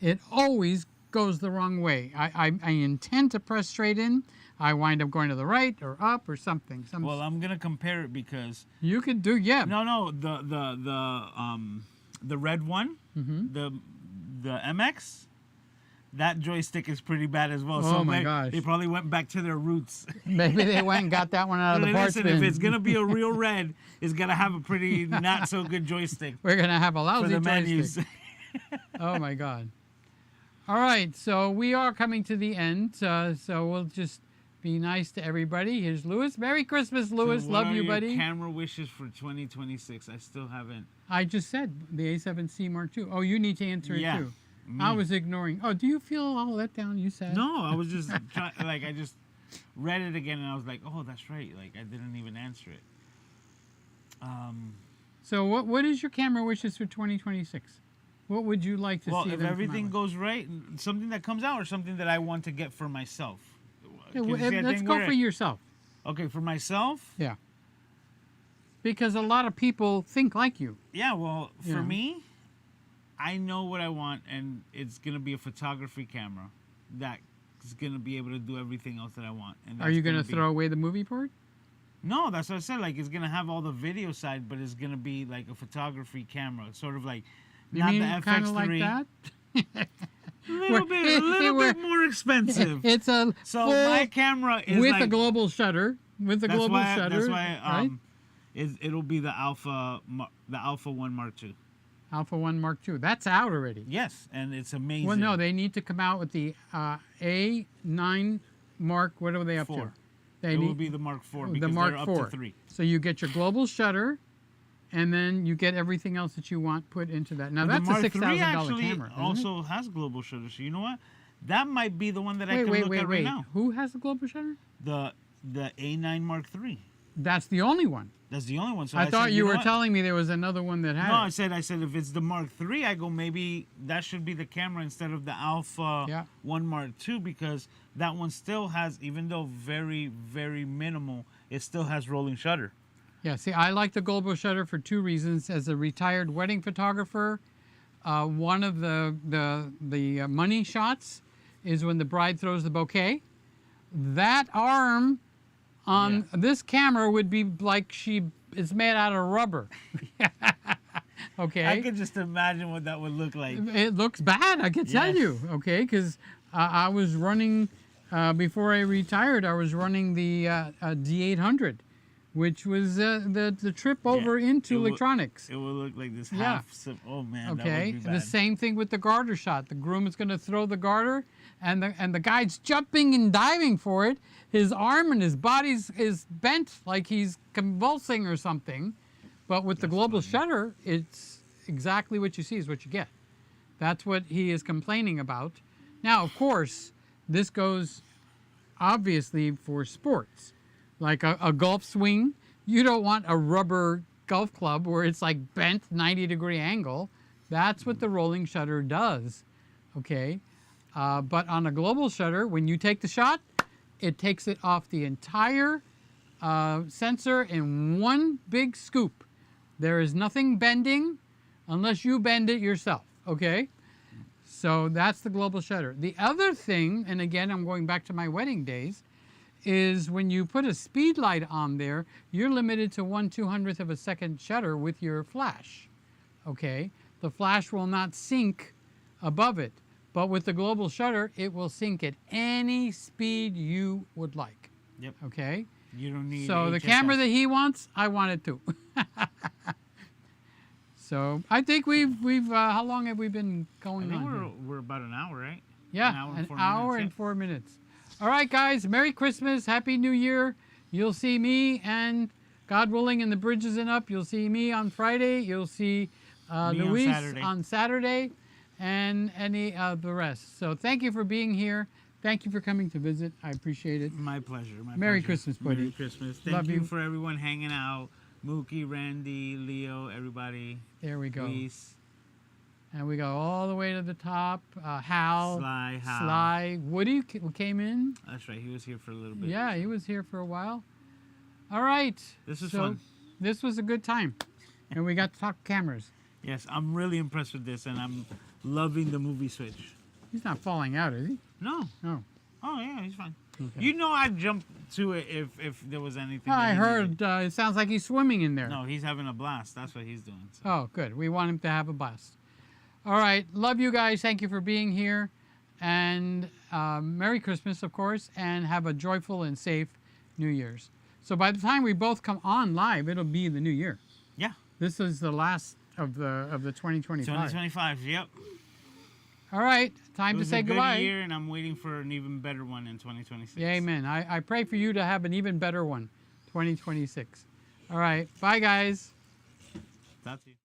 It always goes the wrong way. I intend to press straight in. I wind up going to the right or up or something. Well, I'm gonna compare it because you could do No, the red one, the MX, that joystick is pretty bad as well. Oh so my gosh! They probably went back to their roots. Maybe they went and got that one out of the parts bin. Listen, if it's gonna be a real red, it's gonna have a pretty not so good joystick. We're gonna have a lousy for the joystick. menus. Oh my God! All right, so we are coming to the end. So we'll just be nice to everybody. Here's Louis. Merry Christmas, Louis. So Love what you, are your buddy. Camera wishes for 2026. I still haven't. I just said the A7C Mark II. Oh, you need to answer it too. Me. I was ignoring. Oh, do you feel all let down? You said. No, I was just like I just read it again and I was like, oh, that's right. Like I didn't even answer it. So what is your camera wishes for 2026? What would you like to see? Well, if everything goes right, something that comes out or something that I want to get for myself. Yeah, let's go for yourself. Okay, for myself? Yeah. Because a lot of people think like you. Yeah, well, for me, I know what I want, and it's going to be a photography camera that is going to be able to do everything else that I want. And are you going to throw away the movie port? No, that's what I said. Like, it's going to have all the video side, but it's going to be like a photography camera. Sort of like, you not mean the FX3. Kind of like that? A little bit more expensive. It's a so full, my camera is with like, a global shutter. With the global shutter. That's why right? it'll be the Alpha 1 Mark II. Alpha 1 Mark II. That's out already. Yes, and it's amazing. Well, no, they need to come out with the A9 Mark. What are they up 4. to? It will be the Mark IV because Mark they're up IV. to 3. So you get your global shutter, and then you get everything else that you want put into that. Now that's a $6,000 camera. Also has global shutter. So you know what? That might be the one that I can look at right now. Who has the global shutter? The A9 Mark III. That's the only one. That's the only one. So I thought said, you know were what? telling me there was another one that had. No, it. I said if it's the Mark III, I go maybe that should be the camera instead of the Alpha 1 Mark II because that one still has, even though very, very minimal, it still has rolling shutter. Yeah, see, I like the global shutter for 2 reasons. As a retired wedding photographer, one of the money shots is when the bride throws the bouquet. That arm on this camera would be like she is made out of rubber. Okay. I could just imagine what that would look like. It looks bad, I can tell you. Okay, because I was running before I retired. I was running the D800, which was the trip over into electronics. It will look like this half. Oh man. Okay. That would be bad. The same thing with the garter shot. The groom is going to throw the garter, and the guy's jumping and diving for it. His arm and his body is bent like he's convulsing or something. But with the global shutter, it's exactly what you see is what you get. That's what he is complaining about. Now, of course, this goes obviously for sports. Like a golf swing, you don't want a rubber golf club where it's like bent 90-degree angle. That's what the rolling shutter does, okay? But on a global shutter, when you take the shot, it takes it off the entire sensor in one big scoop. There is nothing bending unless you bend it yourself, okay? So that's the global shutter. The other thing, and again, I'm going back to my wedding days, is when you put a speed light on there, you're limited to 1/200th of a second shutter with your flash. Okay, the flash will not sync above it, but with the global shutter, it will sync at any speed you would like. Yep. Okay. You don't need. So the HSS. camera that he wants, I want it too. So I think we've how long have we been going I think on? Here? we're about an hour, right? Yeah, an an hour hour and 4 minutes, and 4 minutes. All right, guys. Merry Christmas, Happy New Year. You'll see me, and God willing, and the bridge isn't up. You'll see me on Friday. You'll see Me on Luis Saturday. on Saturday, and any of the rest. So thank you for being here. Thank you for coming to visit. I appreciate it. My pleasure. Merry pleasure. Christmas, buddy. Merry Christmas. Thank Love you you. for everyone hanging out. Mookie, Randy, Leo, everybody. There we go. Luis, And we go all the way to the top. Hal, Sly, Howl. Sly, Woody came in. That's right. He was here for a little bit. Yeah, he was here for a while. All right. This was so fun. This was a good time. And we got to talk cameras. Yes, I'm really impressed with this, and I'm loving the movie switch. He's not falling out, is he? No. Oh. Oh yeah, he's fine. Okay. You know, I'd jump to it if there was anything. that I he heard needed. it sounds like he's swimming in there. No, he's having a blast. That's what he's doing. So. Oh, good. We want him to have a blast. All right. Love you guys. Thank you for being here. And Merry Christmas, of course, and have a joyful and safe New Year's. So by the time we both come on live, it'll be the new year. Yeah. This is the last of the 2025. 2025. Yep. All right. Time It to was say a good goodbye. year, and I'm waiting for an even better one in 2026. Yeah, amen. I pray for you to have an even better one, 2026. All right. Bye, guys. That's it.